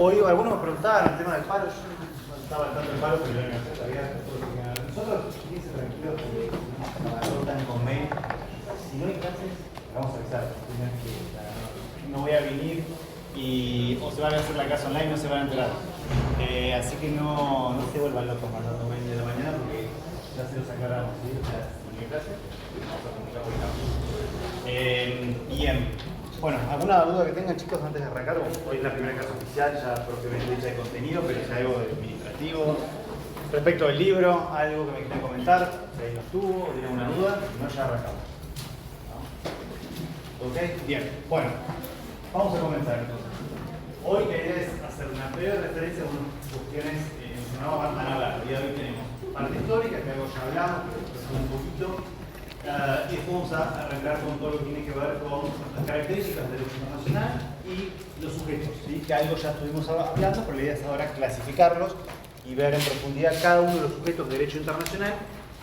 Hoy algunos me preguntaban el tema del paro. Yo no estaba al tanto del paro, pero la universidad todavía todo lo que haga. Nosotros, fíjense tranquilos, que no tan con mail. Si no hay clases, vamos a avisar. No voy a venir y o se van a hacer la clase online, no se van a enterar. Así que no se vuelvan locos mandando mail de la mañana porque ya se los aclaramos. ¿Sí? O sea, si no hay clases, vamos a comunicar por acá. Bien. Bueno, ¿alguna duda que tengan, chicos, antes de arrancar? Hoy es la primera clase oficial, ya propiamente dicha de contenido, pero es algo administrativo. Respecto del libro, algo que me quieran comentar, si ahí no estuvo o tienen una duda, si no, ya arrancamos. ¿No? ¿Ok? Bien. Bueno, vamos a comenzar entonces. Hoy la idea es hacer una breve referencia a unas cuestiones mencionadas van a hablar. El día de hoy tenemos parte histórica, que algo ya hablamos, pero un poquito. Y después vamos a arrancar con todo lo que tiene que ver con las características del derecho internacional y los sujetos, ¿sí? Que algo ya estuvimos hablando, pero la idea es ahora clasificarlos y ver en profundidad cada uno de los sujetos de derecho internacional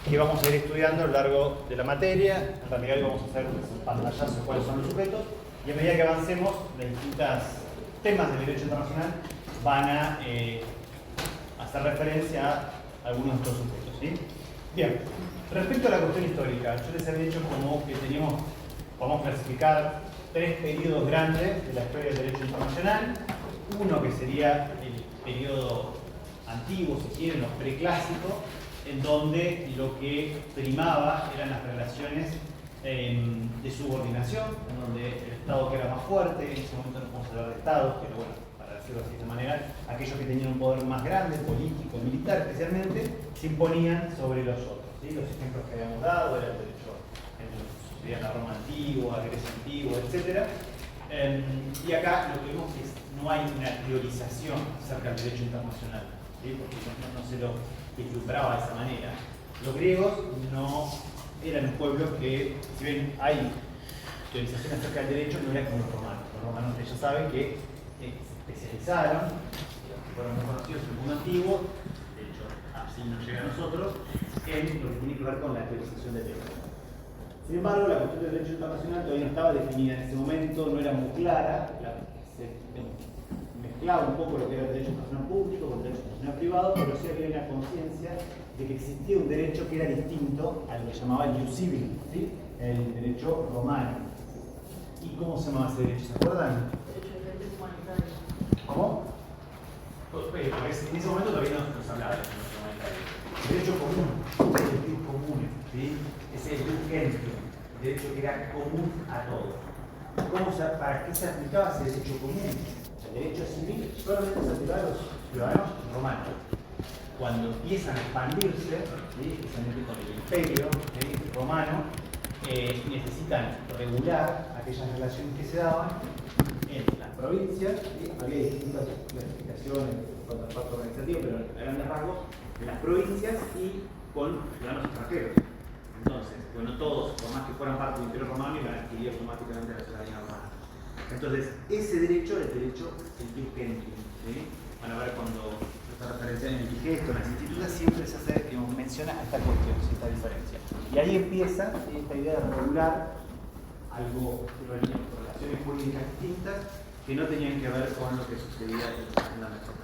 que vamos a ir estudiando a lo largo de la materia. En realidad hoy vamos a hacer un pantallazo de cuáles son los sujetos y a medida que avancemos, los distintos temas del derecho internacional van a hacer referencia a algunos de estos sujetos, ¿sí? Bien. Respecto a la cuestión histórica, yo les había dicho como que vamos a clasificar tres periodos grandes de la historia del derecho internacional. Uno que sería el periodo antiguo, si quieren, los preclásicos, en donde lo que primaba eran las relaciones de subordinación, en donde el Estado que era más fuerte, en ese momento no podemos hablar de Estados, pero bueno, para decirlo así de esta manera, aquellos que tenían un poder más grande, político, militar especialmente, se imponían sobre los otros. ¿Sí? Los ejemplos que habíamos dado era el derecho en la Roma antigua, Grecia antigua, etc. Y acá lo que vemos es que no hay una priorización acerca del derecho internacional, ¿sí? Porque no se lo vislumbraba de esa manera. Los griegos no eran un pueblo que, si bien hay priorización acerca del derecho, no era como los romanos. Los romanos ya saben que se especializaron, fueron muy conocidos en el mundo antiguo, de hecho así nos llega a nosotros, en lo que tiene que ver con la teorización del derecho. Sin embargo, la cuestión del derecho internacional todavía no estaba definida en ese momento, no era muy clara, se mezclaba un poco lo que era el derecho internacional público con el derecho internacional privado, pero sí había una conciencia de que existía un derecho que era distinto a lo que llamaba el ius civil, ¿sí? El derecho romano. ¿Y cómo se llamaba ese derecho? ¿Se acuerdan? Derecho humanitario. ¿Cómo? Porque en ese momento todavía no se hablaba de derecho humanitario. Derecho común, el derecho común, ¿sí? Ese es el derecho que era común a todos. ¿Para qué se aplicaba ese derecho común? El derecho civil solamente se aplicaba a los ciudadanos romanos. Cuando empiezan a expandirse, ¿sí? Especialmente con el imperio, ¿sí? Romano, necesitan regular aquellas relaciones que se daban en las provincias, ¿sí? Había distintas clasificaciones, contraparto organizativo, pero a grandes rasgos, de las provincias y con ciudadanos extranjeros. Entonces, bueno, todos, por más que fueran parte del Imperio Romano, iban a adquirir automáticamente la ciudadanía romana. Entonces, ese derecho es el derecho del ius gentium, ¿sí? Van a ver cuando esta referencia en el digesto, en las institutas, siempre se hace, menciona esta cuestión, esta diferencia. Y ahí empieza esta idea de regular algo, relaciones jurídicas distintas que no tenían que ver con lo que sucedía en la metrópoli.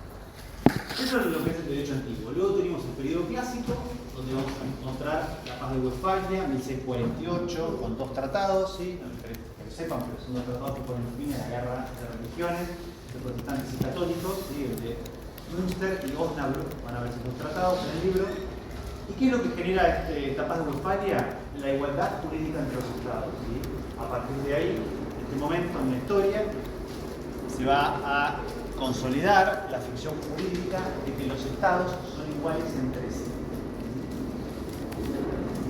Eso es lo que es el derecho antiguo. Luego tenemos el periodo clásico, donde vamos a encontrar la paz de Westfalia, 1648, con dos tratados, ¿sí? No que lo sepan, pero son dos tratados que ponen fin a la guerra de religiones, de protestantes y católicos, ¿sí? El de Münster y Osnabrück, van a ver esos dos tratados en el libro. ¿Y qué es lo que genera esta paz de Westfalia? La igualdad jurídica entre los estados, ¿sí? A partir de ahí, en este momento en la historia, se va a consolidar la ficción jurídica de que los estados son iguales entre sí.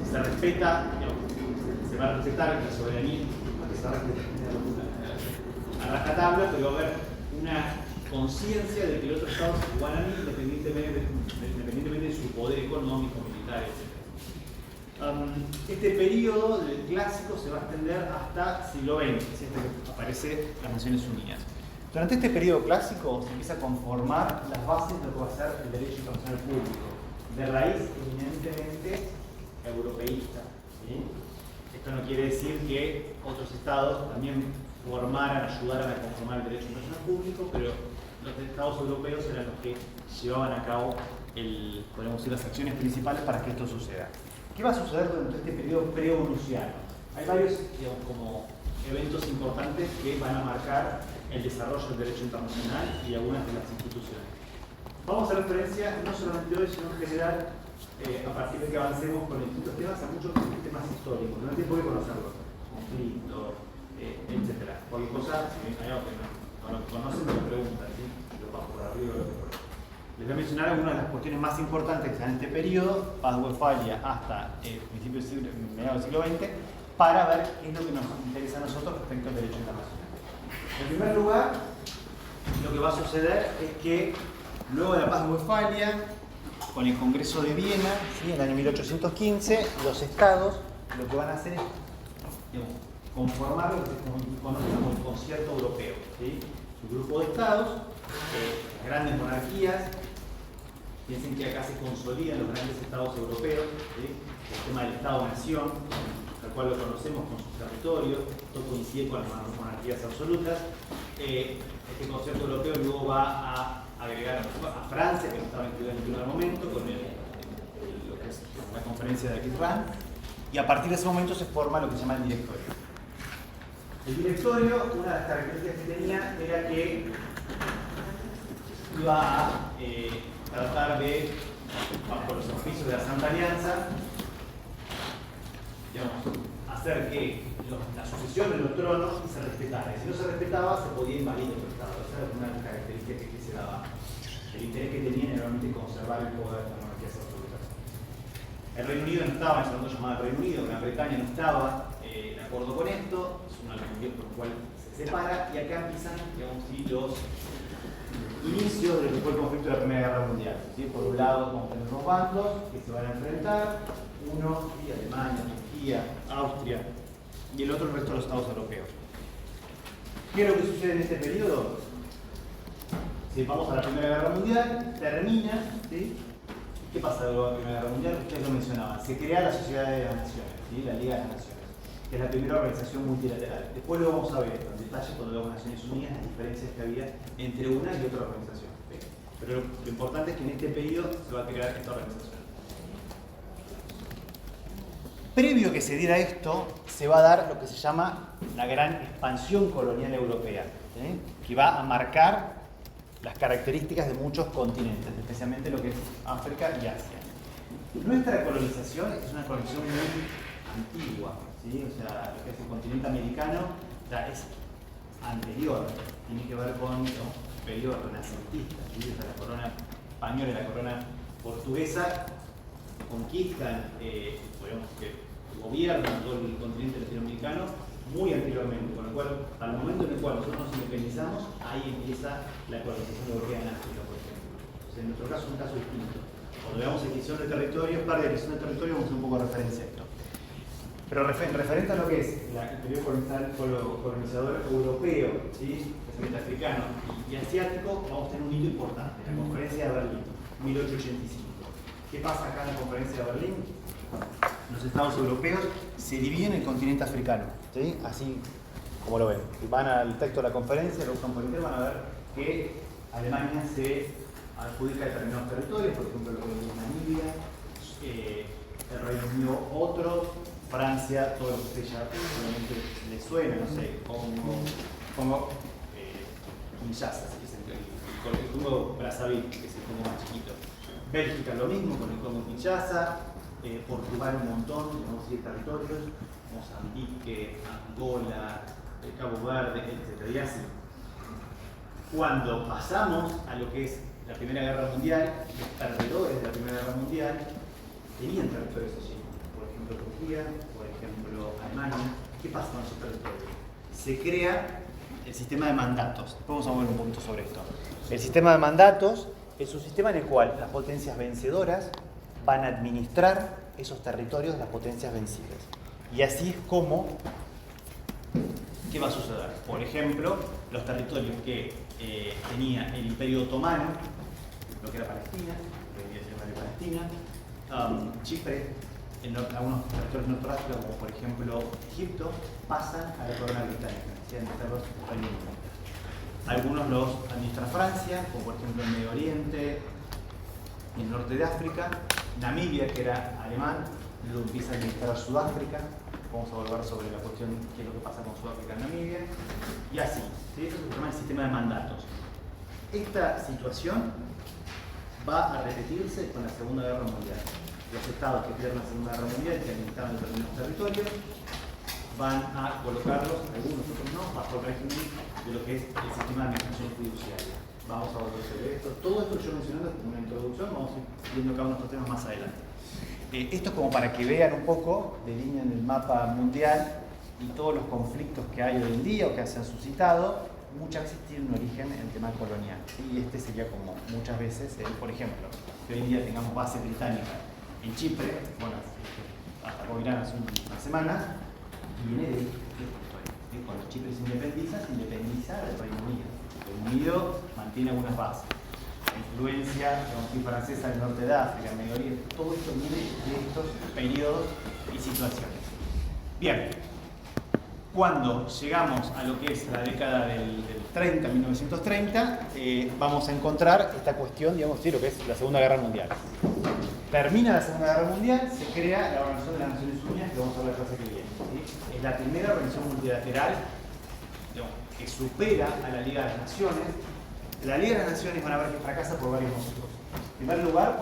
Se respeta, se va a respetar la soberanía, se va a respetar a rajatabla, pero va a haber una conciencia de que el otro estado es igual a mí, independientemente de su poder económico, militar, etc. Este periodo del clásico se va a extender hasta siglo XX, es este que aparece en las Naciones Unidas. Durante este periodo clásico se empieza a conformar las bases de lo que va a ser el derecho internacional público, de raíz eminentemente europeísta, ¿sí? Esto no quiere decir que otros estados también ayudaran a conformar el derecho internacional público, pero los estados europeos eran los que llevaban a cabo podemos decir, las acciones principales para que esto suceda. ¿Qué va a suceder durante este periodo pre-onusiano? Hay varios, digamos, como eventos importantes que van a marcar el desarrollo del derecho internacional y algunas de las instituciones. Vamos a hacer referencia no solamente hoy, sino en general, a partir de que avancemos con distintos temas, a muchos temas históricos. No hay tiempo de conocerlos, conflictos, etc. Cualquier cosa, si hay algo que no lo conocen, me lo preguntan, ¿sí? Lo paso por arriba o lo que fuera. Les voy a mencionar algunas de las cuestiones más importantes que están en este periodo, Paz de Westfalia hasta principios del mediados del siglo XX, para ver qué es lo que nos interesa a nosotros respecto al derecho internacional. En primer lugar, lo que va a suceder es que luego de la Paz de Westfalia, con el Congreso de Viena, ¿sí? En el año 1815, los estados lo que van a hacer es, digamos, conformar lo que se conoce como el concierto europeo, ¿sí? Un grupo de estados, las grandes monarquías. Piensen que acá se consolidan los grandes estados europeos, ¿sí? El tema del Estado-Nación, tal cual lo conocemos con sus territorios, esto coincide con las monarquías absolutas. Este concierto europeo luego va a agregar a Francia, que no estaba incluida en el primer momento, con lo que es la conferencia de Aquisgrán, y a partir de ese momento se forma lo que se llama el directorio. El directorio, una de las características que tenía era que iba a tratar de, bajo los auspicios de la Santa Alianza, digamos, hacer que la sucesión de los tronos se respetara. Y si no se respetaba, se podía invadir el Estado. Esa era una de las características que se daba. El interés que tenían era realmente conservar el poder de las monarquías absolutas. El Reino Unido no estaba, en ese momento llamado Reino Unido, Gran Bretaña no estaba de acuerdo con esto, es una argumento por el cual se separa, y acá empiezan, digamos, los inicios de lo que fue el conflicto de la Primera Guerra Mundial. ¿Sí? Por un lado, vamos a tener dos bandos que se van a enfrentar, uno, ¿sí? Alemania, Turquía, Austria, y el otro el resto de los estados europeos. ¿Qué es lo que sucede en este periodo? Si vamos a la Primera Guerra Mundial, termina, ¿sí? ¿Qué pasa luego de la Primera Guerra Mundial? Ustedes lo mencionaban, se crea la Sociedad de las Naciones, ¿sí? La Liga de las Naciones, que es la primera organización multilateral. Después lo vamos a ver en detalle cuando veamos Naciones Unidas, las diferencias que había entre una y otra organización. ¿Sí? Pero lo importante es que en este periodo se va a crear esta organización. Previo a que se diera esto, se va a dar lo que se llama la gran expansión colonial europea, ¿sí? Que va a marcar las características de muchos continentes, especialmente lo que es África y Asia. Nuestra colonización es una colonización muy antigua, ¿sí? O sea, lo que es el continente americano ya es anterior, tiene que ver con el periodo renacentista, ¿sí? O sea, la corona española y la corona portuguesa conquistan, podemos decir, gobiernan todo el continente latinoamericano muy anteriormente, con lo cual, al momento en el cual nosotros nos independizamos, ahí empieza la colonización europea en África, por ejemplo. Entonces, en nuestro caso es un caso distinto. Cuando veamos adquisición de territorio, parte de la adquisición de territorio, vamos a hacer un poco de referencia a esto. Pero referente a lo que es el periodo colonizador europeo, ¿sí? Especialmente africano y asiático, vamos a tener un hito importante, la conferencia de Berlín, 1885. ¿Qué pasa acá en la conferencia de Berlín? Los estados europeos se dividen en el continente africano, ¿sí? Así como lo ven. Si van al texto de la conferencia, lo buscan por internet, van a ver que Alemania se adjudica determinados territorios, por ejemplo, lo que es Namibia, el Reino Unido otro, Francia, todo lo que usted ya probablemente le suena, no sé, Congo, Kinshasa, que es el Congo Brazzaville, que es el Congo más chiquito. Bélgica lo mismo con el Congo Kinshasa, Portugal un montón, tenemos 10 territorios, Mozambique, Angola, Cabo Verde, etc. Y así. Cuando pasamos a lo que es la Primera Guerra Mundial, los perdedores de la Primera Guerra Mundial tenían territorios allí. Por ejemplo, Turquía, por ejemplo, Alemania. ¿Qué pasa con esos territorios? Se crea el sistema de mandatos. Después vamos a hablar un poquito sobre esto. El sistema de mandatos es un sistema en el cual las potencias vencedoras van a administrar esos territorios de las potencias vencidas. Y así es como, ¿qué va a suceder? Por ejemplo, los territorios que tenía el Imperio Otomano, lo que era Palestina, lo que vendría a ser Palestina, Chipre, en algunos territorios norteafricanos, como por ejemplo Egipto, pasan a la corona británica, sean territorios Algunos los administra Francia, como por ejemplo el Medio Oriente, y el norte de África. Namibia, que era alemán, lo empieza a administrar Sudáfrica. Vamos a volver sobre la cuestión de qué es lo que pasa con Sudáfrica en Namibia. Y así, ¿sí? Eso se llama el sistema de mandatos. Esta situación va a repetirse con la Segunda Guerra Mundial. Los estados que pierden la Segunda Guerra Mundial, que administraban determinados territorios, van a colocarlos, algunos otros no, bajo el régimen de lo que es el sistema de administración fiduciaria. Vamos a volver sobre esto. Todo esto que yo mencionando como una introducción, vamos a ir viendo cada uno de estos temas más adelante. Esto es como para que vean un poco, delinean el mapa mundial y todos los conflictos que hay hoy en día o que se han suscitado, muchas veces tienen un origen en el tema colonial. ¿Sí? Y este sería como muchas veces, por ejemplo, que hoy en día tengamos base británica en Chipre, bueno, hasta Coirán hace una semana, viene de cuando Chipre se independiza del Reino Unido. El Reino Unido mantiene algunas bases. La influencia francesa del norte de África, el Medio Oriente, todo esto viene de estos periodos y situaciones. Bien, cuando llegamos a lo que es la década del 30, 1930, vamos a encontrar esta cuestión, digamos, de lo que es la Segunda Guerra Mundial. Termina la Segunda Guerra Mundial, se crea la Organización de las Naciones Unidas, que vamos a hablar la clase que viene. ¿Sí? Es la primera organización multilateral, digamos, que supera a la Liga de las Naciones. La Liga de las Naciones van a ver que fracasa por varios motivos. En primer lugar,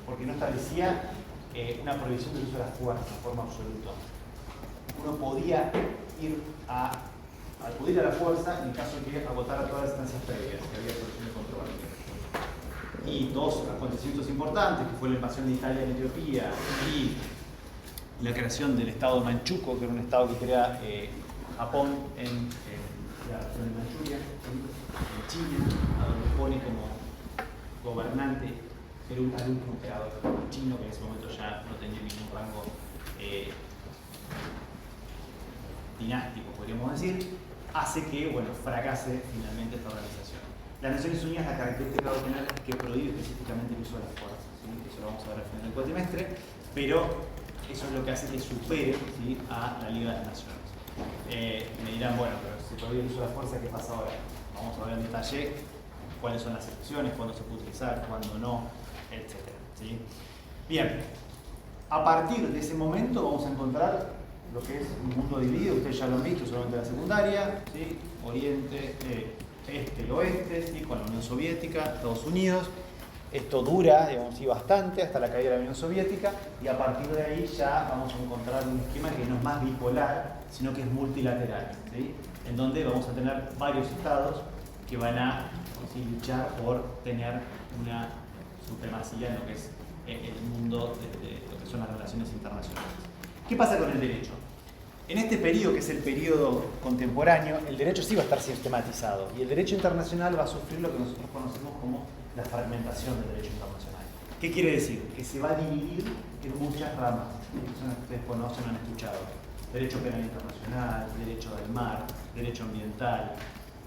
porque no establecía una prohibición del uso de la fuerza de forma absoluta. Uno podía acudir a la fuerza en caso de que agotara todas las instancias previas, que había solución de controversia. Y dos acontecimientos importantes, que fue la invasión de Italia en Etiopía y la creación del estado Manchukuo, que era un estado que crea Japón en la región de Manchuria, en China, a donde pone como gobernante al último emperador chino, que en ese momento ya no tenía ningún rango dinástico, podríamos decir, hace que, bueno, fracase finalmente esta organización. Las Naciones Unidas, la característica que va a tener es que prohíbe específicamente el uso de las fuerzas, ¿sí? Eso lo vamos a ver al final del cuatrimestre, pero eso es lo que hace que supere, ¿sí?, a la Liga de las Naciones. Me dirán, bueno, pero si prohíbe el uso de la fuerza, ¿qué pasa ahora? Vamos a ver en detalle cuáles son las excepciones, cuándo se puede utilizar, cuándo no, etc. ¿Sí? Bien, a partir de ese momento vamos a encontrar lo que es un mundo dividido, ustedes ya lo han visto solamente en la secundaria, ¿sí? Oriente, este y oeste, ¿sí? Con la Unión Soviética, Estados Unidos. Esto dura, digamos, sí, bastante hasta la caída de la Unión Soviética, y a partir de ahí ya vamos a encontrar un esquema que no es más bipolar, sino que es multilateral, ¿sí? En donde vamos a tener varios estados que van a, ¿sí?, luchar por tener una supremacía en lo que es el mundo de lo que son las relaciones internacionales. ¿Qué pasa con el derecho? En este periodo, que es el periodo contemporáneo, el derecho sí va a estar sistematizado, y el derecho internacional va a sufrir lo que nosotros conocemos como la fragmentación del derecho internacional. ¿Qué quiere decir? Que se va a dividir en muchas ramas, que ustedes conocen o han escuchado. Derecho penal internacional, derecho del mar, derecho ambiental,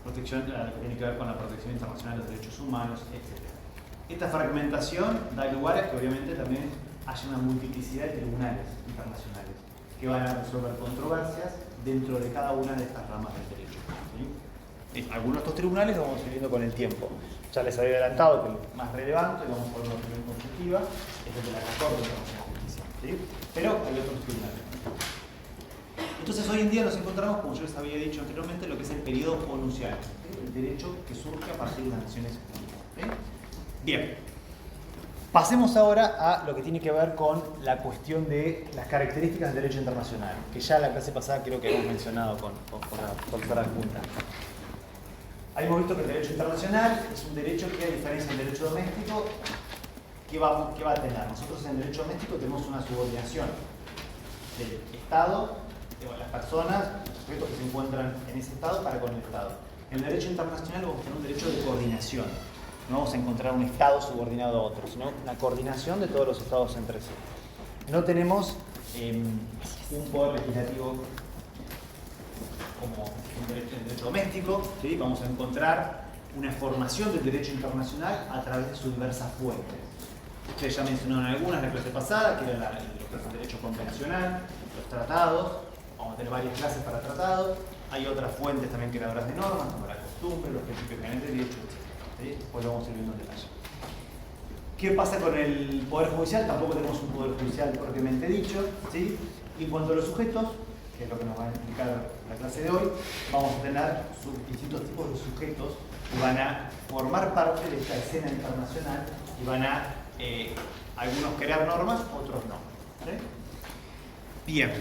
protección, que tiene que ver con la protección internacional de los derechos humanos, etc. Esta fragmentación da lugar a que obviamente también haya una multiplicidad de tribunales internacionales que van a resolver controversias dentro de cada una de estas ramas del derecho, ¿sí? Algunos de estos tribunales los vamos a ir viendo con el tiempo. Ya les había adelantado que el más relevante, vamos a ver una opinión consultiva, es el de la Corte Internacional de Justicia, ¿sí? Pero hay otros tribunales. Entonces hoy en día nos encontramos, como yo les había dicho anteriormente, lo que es el periodo onuncial, ¿sí? El derecho que surge a partir de las Naciones Unidas, ¿sí? Bien, pasemos ahora a lo que tiene que ver con la cuestión de las características del derecho internacional, que ya la clase pasada creo que hemos mencionado con la profesora adjunta. Hemos visto que el derecho internacional es un derecho que, a diferencia del derecho doméstico, ¿qué va a tener? Nosotros en el derecho doméstico tenemos una subordinación del Estado, de las personas, los sujetos que se encuentran en ese Estado para con el Estado. En el derecho internacional vamos a tener un derecho de coordinación. No vamos a encontrar un Estado subordinado a otro, sino una coordinación de todos los Estados entre sí. No tenemos un poder legislativo como un derecho doméstico, ¿sí? Vamos a encontrar una formación del derecho internacional a través de sus diversas fuentes. Ustedes ya mencionaron algunas en la clase pasada, que era el derecho convencional, los tratados. Vamos a tener varias clases para tratados. Hay otras fuentes también creadoras de normas, como la costumbres, los principios generales de derecho, ¿sí? Después lo vamos a ir viendo en detalle. ¿Qué pasa con el Poder Judicial? Tampoco tenemos un Poder Judicial propiamente dicho, ¿sí? Y en cuanto a los sujetos, que es lo que nos va a explicar la clase de hoy, vamos a tener distintos tipos de sujetos que van a formar parte de esta escena internacional y van a algunos crear normas, otros no. ¿Sí? Bien.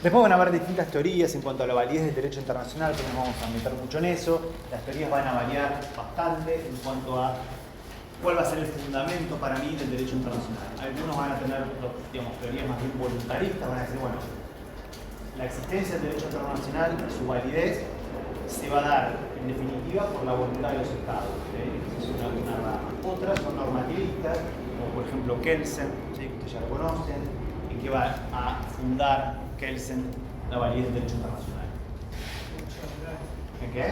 Después van a haber distintas teorías en cuanto a la validez del derecho internacional, que no nos vamos a meter mucho en eso. Las teorías van a variar bastante en cuanto a cuál va a ser el fundamento para mí del derecho internacional. Algunos van a tener, digamos, teorías más bien voluntaristas, van a decir, bueno, la existencia del derecho internacional, su validez, se va a dar, en definitiva, por la voluntad de los estados. ¿Sí? Esa es una rama. Otras son normativistas, como por ejemplo Kelsen, ¿sí? Que ustedes ya lo conocen, en que va a fundar Kelsen la validez del derecho internacional. ¿En qué?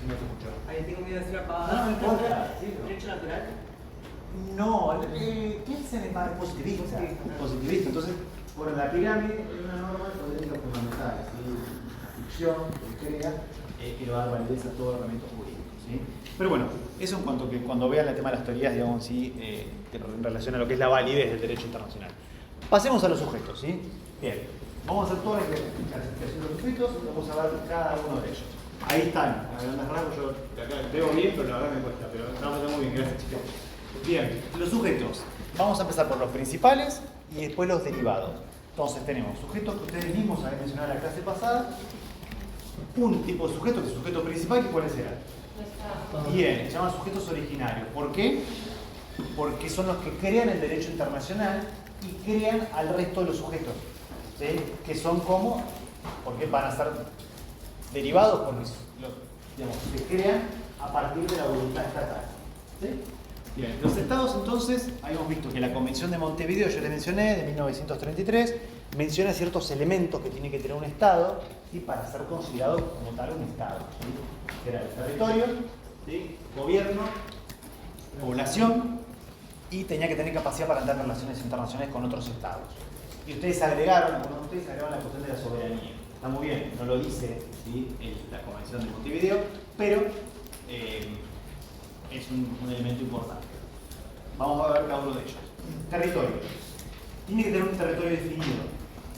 No te escucho. Ahí tengo miedo de decir la No, palabra. no importa. ¿Derecho natural? No, Kelsen es más positivista. Positivista. Entonces, bueno, la pirámide es una norma de los derechos fundamentales, ¿sí? La ficción que crea que le va a dar validez a todo ordenamiento jurídico. ¿Sí? Pero bueno, eso en cuanto que cuando vean el tema de las teorías, digamos, ¿sí? En relación a lo que es la validez del derecho internacional. Pasemos a los sujetos, ¿sí? Bien, vamos a hacer toda la clasificación de los sujetos y vamos a ver cada uno de ellos. Ahí están, a grandes rasgos, yo acá veo bien, pero la verdad me cuesta, pero estamos muy bien, gracias chicos. Bien, los sujetos. Vamos a empezar por los principales y después los derivados. Entonces tenemos sujetos que ustedes mismos habían mencionado en la clase pasada, un tipo de sujeto que es el sujeto principal, ¿y cuáles eran? Bien, se llaman sujetos originarios. ¿Por qué? Porque son los que crean el derecho internacional y crean al resto de los sujetos, ¿sí? Que son como, porque van a ser derivados porque digamos, se crean a partir de la voluntad estatal. ¿Sí? Bien, los estados entonces, habíamos visto que la Convención de Montevideo, yo les mencioné, de 1933, menciona ciertos elementos que tiene que tener un estado y para ser considerado como tal un estado. ¿Sí? Que era el territorio, ¿sí? Gobierno, población, y tenía que tener capacidad para entrar en relaciones internacionales con otros estados. Y ustedes agregaron, algunos de ustedes agregaron la cuestión de la soberanía. Está muy bien, no lo dice, ¿sí? La Convención de Montevideo, pero es un elemento importante. Vamos a ver cada uno de ellos. Territorio. Tiene que tener un territorio definido.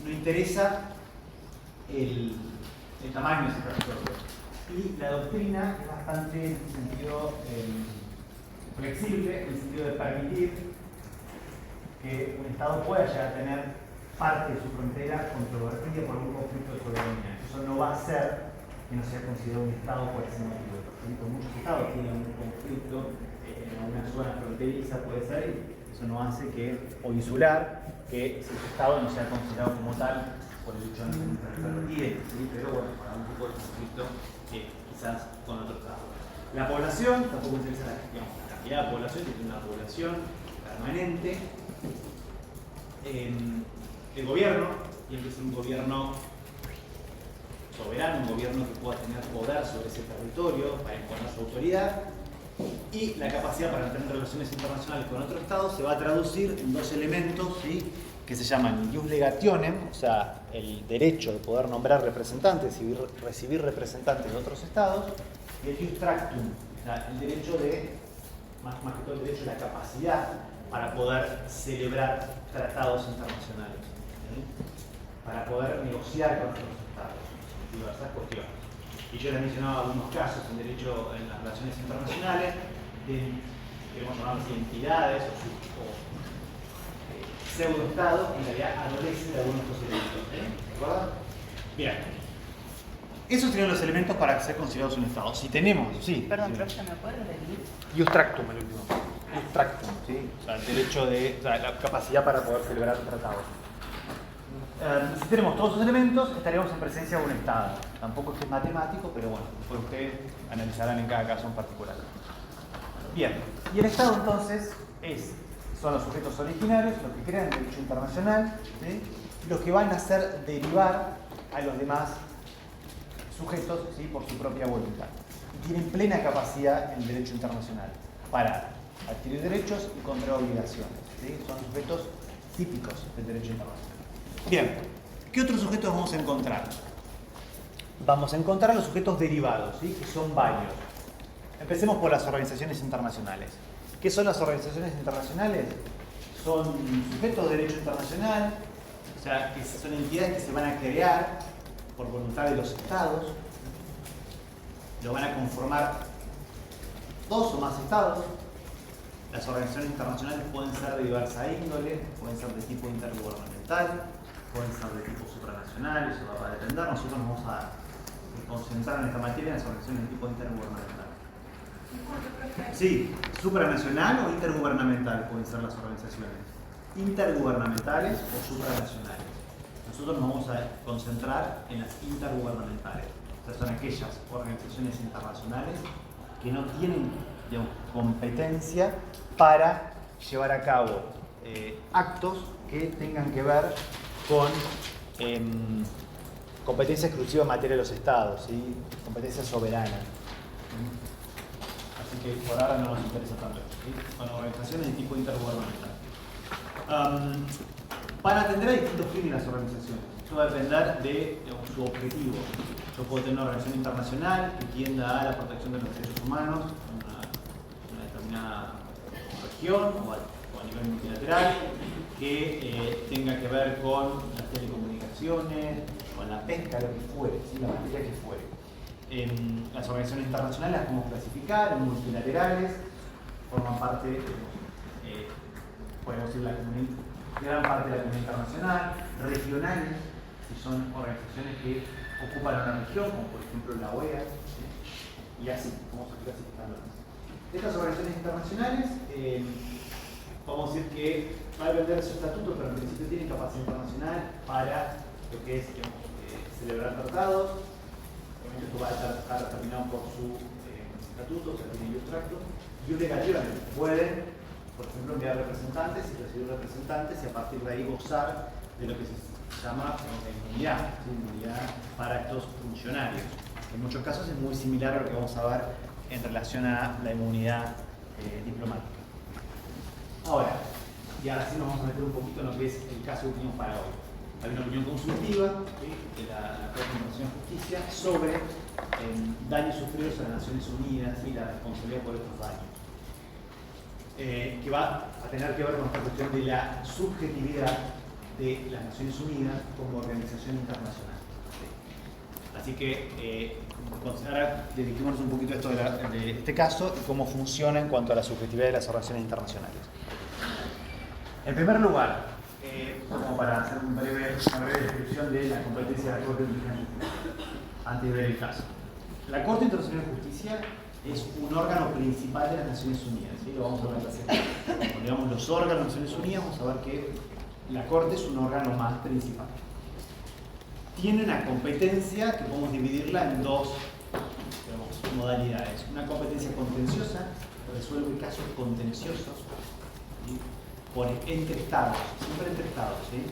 No interesa el tamaño de ese territorio. Y la doctrina es bastante, en ese sentido, flexible, en el sentido de permitir que un Estado pueda llegar a tener parte de su frontera controvertida por un conflicto de soberanía. Eso no va a ser que no sea considerado un Estado por ese motivo. Muchos Estados tienen un conflicto en alguna zona fronteriza, puede ser, y eso no hace que, o insular, que ese Estado no sea considerado como tal por el hecho de no tener territorio, ¿sí? Pero bueno, por algún tipo de conflicto quizás con otro Estado. La población, tampoco interesa la cantidad de población, que tiene una población permanente. El gobierno tiene que ser un gobierno soberano, un gobierno que pueda tener poder sobre ese territorio para imponer su autoridad, y la capacidad para tener relaciones internacionales con otro Estado se va a traducir en dos elementos, ¿sí? Que se llaman el ius legationem, o sea, el derecho de poder nombrar representantes y recibir representantes de otros estados, y el ius tractum, o sea, el derecho de, más que todo el derecho de la capacidad para poder celebrar tratados internacionales, ¿sí? Para poder negociar con otros estados, diversas cuestiones. Y yo les mencionaba algunos casos en derecho en las relaciones internacionales de, queremos llamarlas entidades o pseudoestados que en realidad adolecen de algunos de estos elementos. ¿De acuerdo? Bien. Esos serían los elementos para ser considerados un Estado. Si tenemos, sí. Perdón, sí. profesor, ¿me puede repetir? Ius tractum, el último. Ius tractum, ¿sí? O sea, el derecho de, o sea, la capacidad para poder celebrar un tratado. Si tenemos todos esos elementos, estaríamos en presencia de un Estado. Tampoco es que es matemático, pero bueno, después ustedes analizarán en cada caso en particular. Bien, y el Estado entonces son los sujetos originarios, los que crean el derecho internacional, ¿sí? Los que van a hacer derivar a los demás sujetos, ¿sí? Por su propia voluntad. Y tienen plena capacidad en el derecho internacional para adquirir derechos y contraer obligaciones, ¿sí? Son sujetos típicos del derecho internacional. Bien, ¿qué otros sujetos vamos a encontrar? vamos a encontrar los sujetos derivados, ¿sí? Que son varios. Empecemos por las organizaciones internacionales. ¿Qué son las organizaciones internacionales? Son sujetos de derecho internacional, o sea, que son entidades que se van a crear por voluntad de los estados, lo van a conformar 2 o más estados. Las organizaciones internacionales pueden ser de diversa índole, pueden ser de tipo intergubernamental, pueden ser de tipo supranacional, eso va a depender. Nosotros nos vamos a concentrar en esta materia en las organizaciones de tipo intergubernamental. Sí, supranacional o intergubernamental pueden ser las organizaciones. Intergubernamentales o supranacionales. Nosotros nos vamos a concentrar en las intergubernamentales. Estas son aquellas organizaciones internacionales que no tienen, digamos, competencia para llevar a cabo actos que tengan que ver con competencia exclusiva en materia de los estados, ¿sí? Competencia soberana. Así que por ahora no nos interesa tanto. ¿Sí? Son organizaciones de tipo intergubernamental. Para atender a distintos fines las organizaciones, esto va a depender de su objetivo. Yo puedo tener una organización internacional que tienda a la protección de los derechos humanos en una determinada región o a nivel multilateral, que tenga que ver con las telecomunicaciones, con la pesca, lo que fuere, ¿sí? La materia que fuere. Las organizaciones internacionales las podemos clasificar en multilaterales, forman parte, podemos decir, gran parte de la comunidad internacional, regionales, si son organizaciones que ocupan una región, como por ejemplo la OEA, ¿sí? Y así, vamos a clasificarlas. Estas organizaciones internacionales, vamos a decir que va a depender de su estatuto, pero en principio tienen capacidad internacional para lo que es, digamos, celebrar tratados. Obviamente esto va a estar determinado por su estatuto, o sea, tiene extracto, y obligatoriamente pueden, por ejemplo, enviar representantes y recibir representantes y a partir de ahí gozar de lo que se llama inmunidad, ¿sí? Inmunidad para actos funcionarios. En muchos casos es muy similar a lo que vamos a ver en relación a la inmunidad diplomática. Ahora, y ahora sí nos vamos a meter un poquito en lo que es el caso de opinión para hoy. Hay una opinión consultiva, ¿sí? De la Corte Internacional de Justicia sobre daños sufridos a las Naciones Unidas y la responsabilidad por estos daños. Que va a tener que ver con esta cuestión de la subjetividad de las Naciones Unidas como organización internacional. ¿Sí? Así que ahora dediquémonos un poquito a esto de este caso y cómo funciona en cuanto a la subjetividad de las organizaciones internacionales. En primer lugar, como para hacer una breve descripción de la competencia de la Corte Internacional de Justicia, antes de ver el caso. La Corte Internacional de Justicia es un órgano principal de las Naciones Unidas, ¿sí? Lo vamos a ver en la sección. Cuando digamos los órganos de las Naciones Unidas, vamos a ver que la Corte es un órgano más principal. Tiene una competencia que podemos dividirla en 2, digamos, modalidades. Una competencia contenciosa, que resuelve casos contenciosos, ¿sí? Entre estados, siempre entre estados. ¿Sí?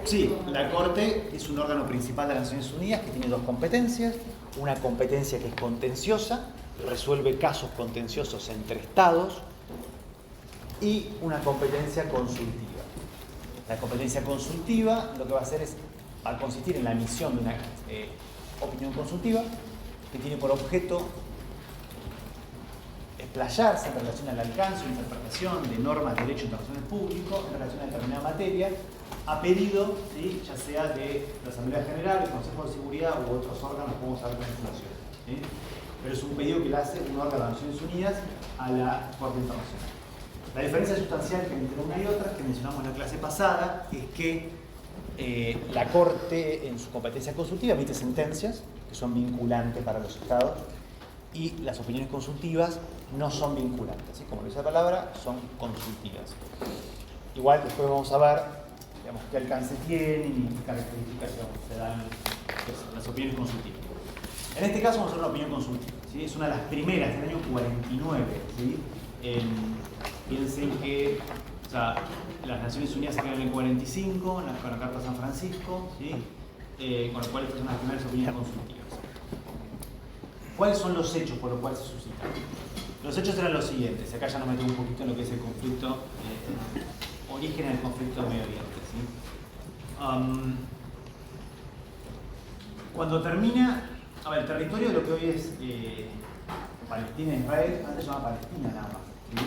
Sí, la Corte es un órgano principal de las Naciones Unidas que tiene 2 competencias. Una competencia que es contenciosa, resuelve casos contenciosos entre estados, y una competencia consultiva. La competencia consultiva lo que va a hacer va a consistir en la emisión de una opinión consultiva que tiene por objeto explayarse en relación al alcance o interpretación de normas de derecho internacional público en relación a determinada materia, a pedido, ¿sí? Ya sea de la Asamblea General, el Consejo de Seguridad u otros órganos, como vamos a ver con función, ¿sí? Pero es un pedido que le hace un órgano de las Naciones Unidas a la Corte Internacional. La diferencia sustancial entre una y otra, que mencionamos en la clase pasada, es que la Corte, en su competencia consultiva, emite sentencias que son vinculantes para los estados, y las opiniones consultivas no son vinculantes, ¿sí? Como dice la palabra, son consultivas. Igual después vamos a ver, digamos, qué alcance tienen y qué características, digamos, se dan las opiniones consultivas. En este caso vamos a ver una opinión consultiva, ¿sí? Es una de las primeras del año 49, ¿sí? Piensen que, o sea, las Naciones Unidas se crearon en el 45 con la Carta de San Francisco, ¿sí? Con lo cual estas son las primeras opiniones consultivas. ¿Cuáles son los hechos por los cuales se suscitan? Los hechos eran los siguientes, acá ya nos metemos un poquito en lo que es el conflicto, origen del conflicto de Medio Oriente, ¿sí? Cuando termina, a ver, el territorio de lo que hoy es Palestina e Israel, antes se llamaba Palestina nada más. ¿Sí?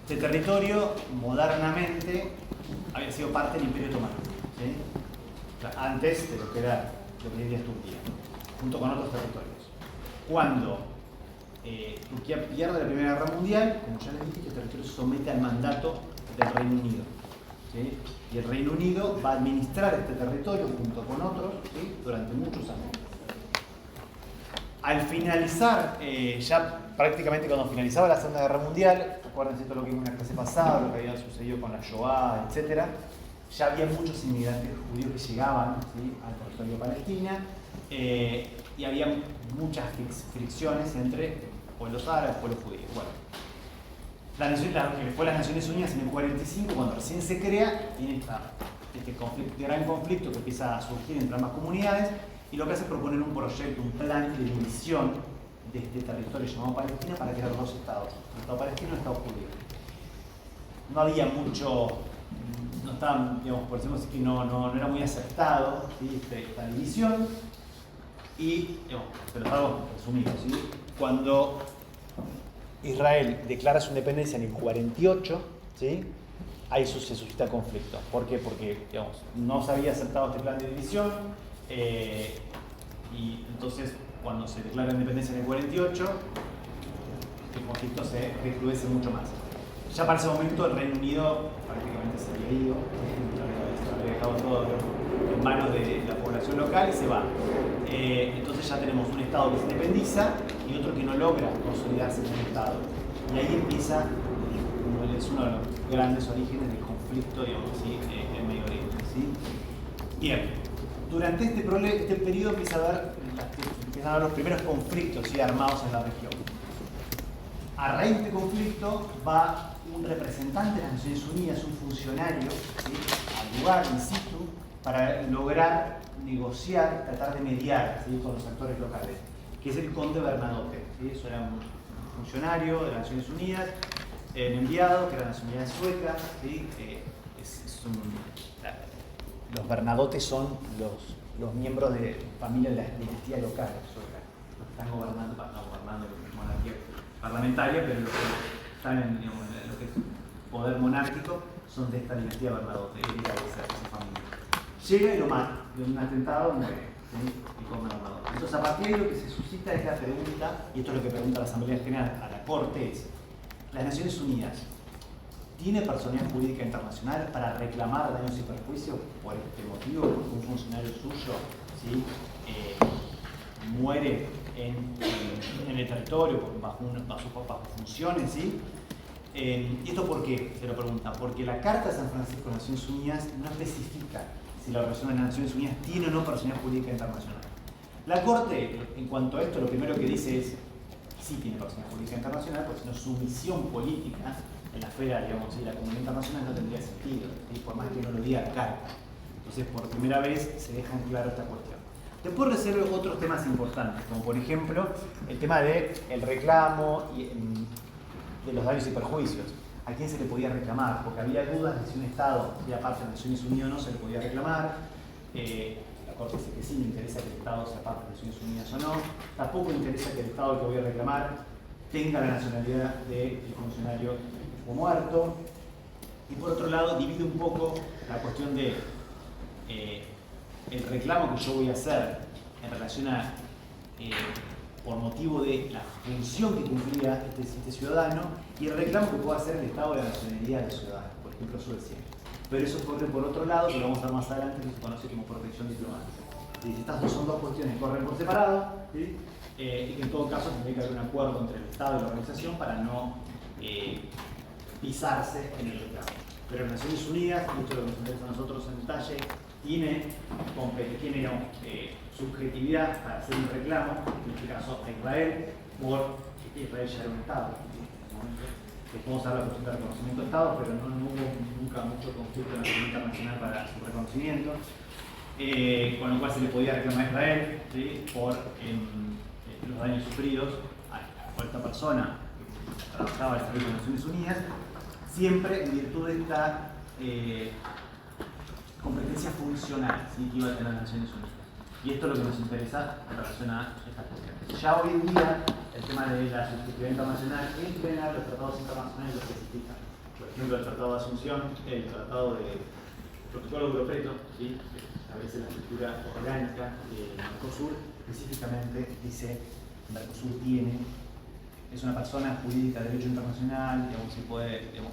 Este territorio modernamente había sido parte del Imperio Otomano, ¿sí? O sea, antes de lo que era lo que hoy día es Turquía, junto con otros territorios. Cuando Turquía pierde la Primera Guerra Mundial, como ya les dije, este territorio se somete al mandato del Reino Unido. ¿Sí? Y el Reino Unido va a administrar este territorio junto con otros, ¿sí? Durante muchos años. Al finalizar, ya prácticamente cuando finalizaba la Segunda Guerra Mundial, acuérdense todo lo que vimos en la clase pasada, lo que había sucedido con la Shoah, etc., ya había muchos inmigrantes judíos que llegaban, ¿sí? Al territorio de Palestina, y había muchas fricciones entre pueblos árabes y pueblos judíos. Bueno, que fue las Naciones Unidas en el 45, cuando recién se crea, tiene este gran conflicto que empieza a surgir entre ambas comunidades, y lo que hace es proponer un proyecto, un plan de división de este territorio llamado Palestina para crear dos estados, el Estado palestino y el Estado judío. No había mucho, no estaban, digamos, por decirlo así, que no era muy aceptado, ¿sí? Esta división, y, digamos, se los hago resumido, ¿sí? Cuando Israel declara su independencia en el 48, ¿sí? Ahí se suscita conflicto. ¿Por qué? Porque, digamos, no se había aceptado este plan de división, y entonces cuando se declara la independencia en el 48, el conflicto se recrudece mucho más. Ya para ese momento el Reino Unido prácticamente se había ido, se había dejado todo en manos de la población local y se va. Entonces ya tenemos un Estado que se independiza y otro que no logra consolidarse en un Estado. Y ahí empieza, es uno de los grandes orígenes del conflicto, digamos así, en Medio Oriente, ¿sí? Bien, durante este periodo empiezan a haber los primeros conflictos, ¿sí? Armados en la región. A raíz de este conflicto va un representante de las Naciones Unidas, un funcionario, ¿sí? Al lugar, in situ, para lograr negociar, tratar de mediar, ¿sí? Con los actores locales, que es el conde Bernadotte, ¿sí? Eso era un funcionario de las Naciones Unidas, un enviado, que era de la nacionalidad sueca, ¿sí? Los Bernadotte son los miembros de familia de la dinastía local sueca, los que están gobernando, no gobernando la monarquía parlamentaria, pero los que están en lo que es poder monárquico son de esta dinastía Bernadotte, herida de esa familia. Llega y lo mata, de un atentado muere, ¿sí? El conde Bernadotte. Entonces, a partir de lo que se suscita es la pregunta, y esto es lo que pregunta la Asamblea General a la Corte, es: ¿las Naciones Unidas tiene personalidad jurídica internacional para reclamar daños y perjuicios por este motivo? Porque un funcionario suyo, ¿sí? Muere en el territorio bajo funciones, ¿sí? ¿Y esto por qué? Se lo pregunta. Porque la Carta de San Francisco de las Naciones Unidas no especifica si la Organización de las Naciones Unidas tiene o no personalidad jurídica internacional. La Corte, en cuanto a esto, lo primero que dice es: sí tiene personalidad jurídica internacional, porque si no, su misión política en la esfera, digamos, de la comunidad internacional no tendría sentido, ¿sí? Por más que no lo diga la Carta. Entonces, por primera vez se deja en claro esta cuestión. Después reservo otros temas importantes, como por ejemplo el tema del reclamo y de los daños y perjuicios. ¿A quién se le podía reclamar? Porque había dudas de si un Estado, ya parte de las Naciones Unidas, no se le podía reclamar. La Corte dice que sí, le interesa que el Estado sea parte de las Naciones Unidas o no. Tampoco le interesa que el Estado que voy a reclamar tenga la nacionalidad del funcionario o muerto. Y por otro lado, divide un poco la cuestión de el reclamo que yo voy a hacer en relación a por motivo de la función que cumplía este ciudadano, y el reclamo que puede hacer el Estado de la nacionalidad del ciudadano, por ejemplo Suecia. Pero eso corre por otro lado, que lo vamos a ver más adelante, que se conoce como protección diplomática. Estas son dos cuestiones que corren por separado, ¿sí? Y que en todo caso tendría que haber un acuerdo entre el Estado y la organización para no pisarse en el reclamo. Pero las Naciones Unidas, y esto es lo que nos interesa a nosotros en detalle, tiene subjetividad para hacer un reclamo, en este caso a Israel, porque Israel ya era un Estado. Podemos hablar de la cuestión de reconocimiento de Estado, pero no hubo nunca mucho conflicto en la comunidad internacional para su reconocimiento, con lo cual se le podía reclamar a Israel, ¿sí? Por los daños sufridos por esta persona que trabajaba al servicio de las Naciones Unidas, siempre en virtud de esta competencia funcional, ¿sí? Que iba a tener las Naciones Unidas. Y esto es lo que nos interesa en relación a estas cuestiones. Ya hoy en día, el tema de la subjetividad internacional, en general los tratados internacionales lo especifican. Por ejemplo, el Tratado de Asunción, el Tratado de Protocolo Europeo, ¿sí? Que establece la estructura orgánica de Mercosur, específicamente dice que Mercosur es una persona jurídica de derecho internacional, digamos, se puede, digamos,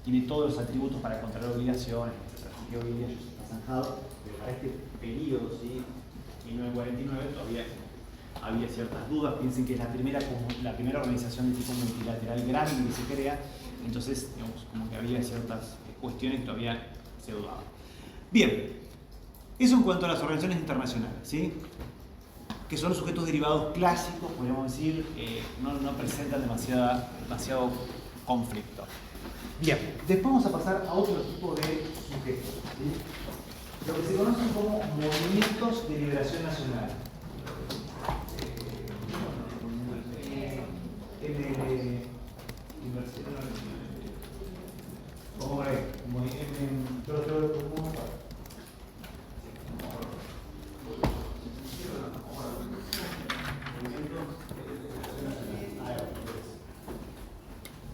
tiene todos los atributos para controlar obligaciones, etc. Así que hoy en día ya está zanjado, pero para este periodo, ¿sí? 1949, todavía había ciertas dudas. Piensen que es la primera organización de tipo multilateral grande que se crea, entonces, digamos, como que había ciertas cuestiones que todavía se dudaban. Bien, eso en cuanto a las organizaciones internacionales, ¿sí? Que son sujetos derivados clásicos, podríamos decir, no presentan demasiado conflicto. Bien, después vamos a pasar a otro tipo de sujetos, ¿sí? Lo que se conocen como movimientos de liberación nacional.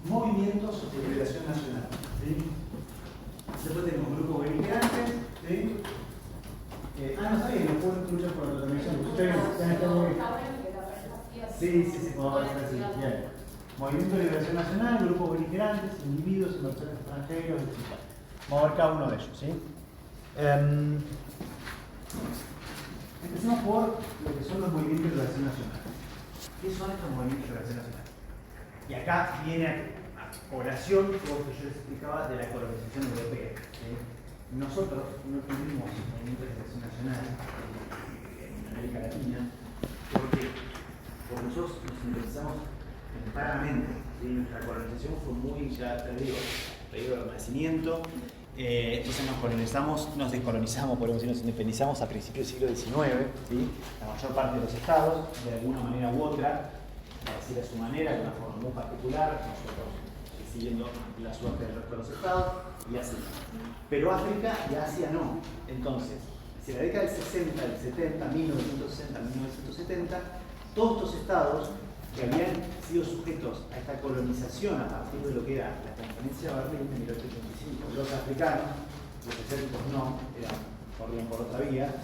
Movimientos de liberación nacional, ¿sí? Después tenemos grupos beligerantes, ¿sí? No sabía que no pueden luchar por la determinación. Sí, puedo aparecer así. Bien. Movimiento de liberación nacional, grupos beligerantes, individuos, inversores extranjeros, etc. Vamos a ver cada uno de ellos, ¿sí? Empecemos por lo que son los movimientos de liberación nacional. ¿Qué son estos movimientos de liberación nacional? Y acá viene a colación todo lo que yo les explicaba de la colonización europea, ¿sí? Nosotros no tuvimos movimiento de liberación nacional en América Latina porque nosotros nos interesamos tempranamente, ¿sí? Nuestra colonización fue muy, ya te digo, periodo de Renacimiento. Entonces nos descolonizamos, podemos decir, nos independizamos a principios del siglo XIX, ¿sí? La mayor parte de los estados, de alguna manera u otra, para decir a su manera, de una forma muy particular, nosotros siguiendo la suerte del resto de los estados, y así. Pero África y Asia no. Entonces, si la década del 60, del 70, 1960, 1970, todos estos estados que habían sido sujetos a esta colonización a partir de lo que era la Conferencia de Berlín de 1885, los africanos, los asiáticos no, corrían por otra vía,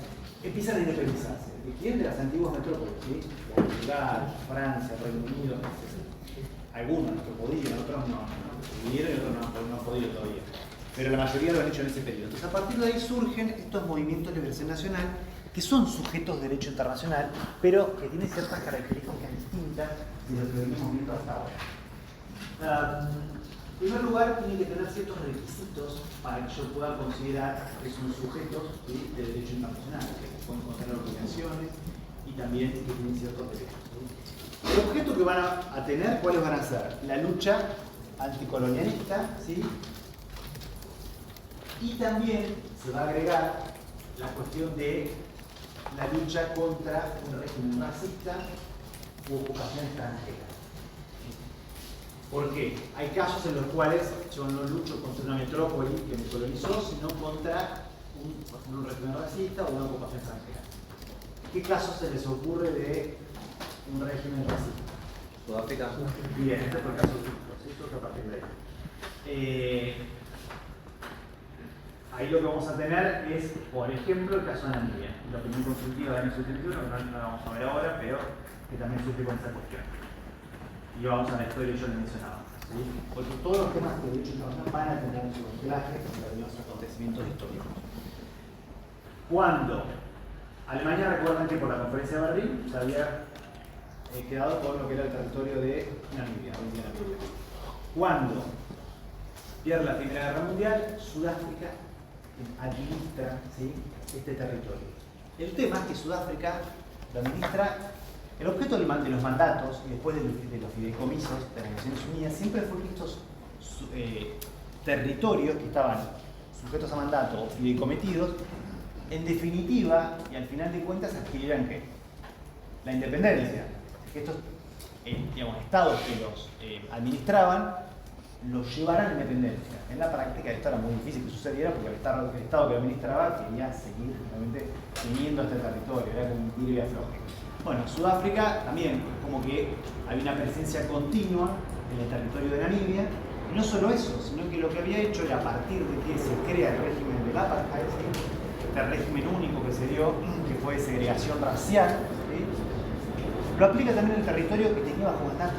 empiezan a independizarse. ¿Quién? De las antiguas metrópolis, ¿sí? Portugal, Francia, Reino Unido, etc. Algunos que podían, otros no pudieron y otros no han podido todavía. Pero la mayoría lo han hecho en ese periodo. Entonces, a partir de ahí surgen estos movimientos de liberación nacional que son sujetos de derecho internacional, pero que tienen ciertas características distintas de lo que venimos viendo hasta ahora. En primer lugar, tienen que tener ciertos requisitos para que yo pueda considerar que son sujetos, ¿sí? De derecho internacional, que pueden contener obligaciones y también que tienen ciertos derechos, ¿sí? El objeto que van a tener, ¿cuáles van a ser? La lucha anticolonialista, ¿sí? Y también se va a agregar la cuestión de la lucha contra un régimen racista u ocupación extranjera. ¿Por qué? Hay casos en los cuales yo no lucho contra una metrópoli que me colonizó, sino contra un régimen racista o una ocupación extranjera. ¿Qué casos se les ocurre de un régimen racista? Sudáfrica. Bien, este fue el caso de Egipto, ¿sí? A partir de ahí. Ahí lo que vamos a tener es, por ejemplo, el caso de Namibia, la opinión consultiva del año 71, que no la vamos a ver ahora, pero que también surge con esa cuestión. Y vamos a la historia que yo les mencionaba, ¿sí? Porque todos los temas de derecho internacional van a tener su anclaje en los acontecimientos históricos. Cuando Alemania, recuerdan que por la conferencia de Berlín se había quedado con lo que era el territorio de Namibia, hoy día Namibia. Cuando pierde la Primera Guerra Mundial, Sudáfrica administra, ¿sí? Este territorio. El tema es que Sudáfrica lo administra. El objeto de los mandatos y después de los fideicomisos de las Naciones Unidas siempre fue que estos territorios que estaban sujetos a mandato o fideicometidos, en definitiva y al final de cuentas adquirieran ¿qué? La independencia. Que estos estados que los administraban lo llevara a la independencia. En la práctica esto era muy difícil que sucediera porque el Estado que administraba quería seguir realmente teniendo este territorio, era como un tiro y afloje. Bueno, Sudáfrica también, como que había una presencia continua en el territorio de Namibia, y no solo eso, sino que lo que había hecho era a partir de que se crea el régimen del apartheid, este régimen único que se dio, que fue de segregación racial, ¿sí? Lo aplica también en el territorio que tenía bajo mandato,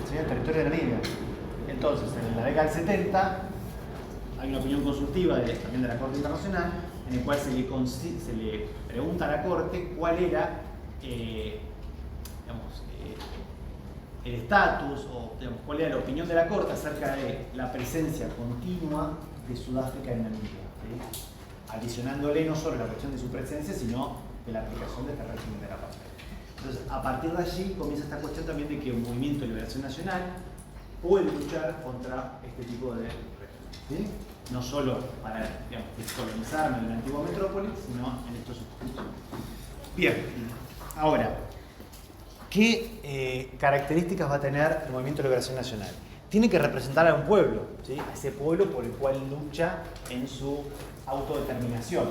¿sí? El territorio de Namibia. Entonces, en la década del 70, hay una opinión consultiva también de la Corte Internacional, en el cual se le pregunta a la Corte cuál era el estatus o cuál era la opinión de la Corte acerca de la presencia continua de Sudáfrica en Namibia, ¿sí? Adicionándole no solo la cuestión de su presencia, sino de la aplicación de este régimen de la apartheid. Entonces, a partir de allí comienza esta cuestión también de que un movimiento de liberación nacional puede luchar contra este tipo de régimen, ¿sí? No solo para, digamos, descolonizarme en la antigua metrópolis, sino en estos subcontinentes. Bien, ahora, ¿qué características va a tener el movimiento de liberación nacional? Tiene que representar a un pueblo, ¿sí? A ese pueblo por el cual lucha en su autodeterminación.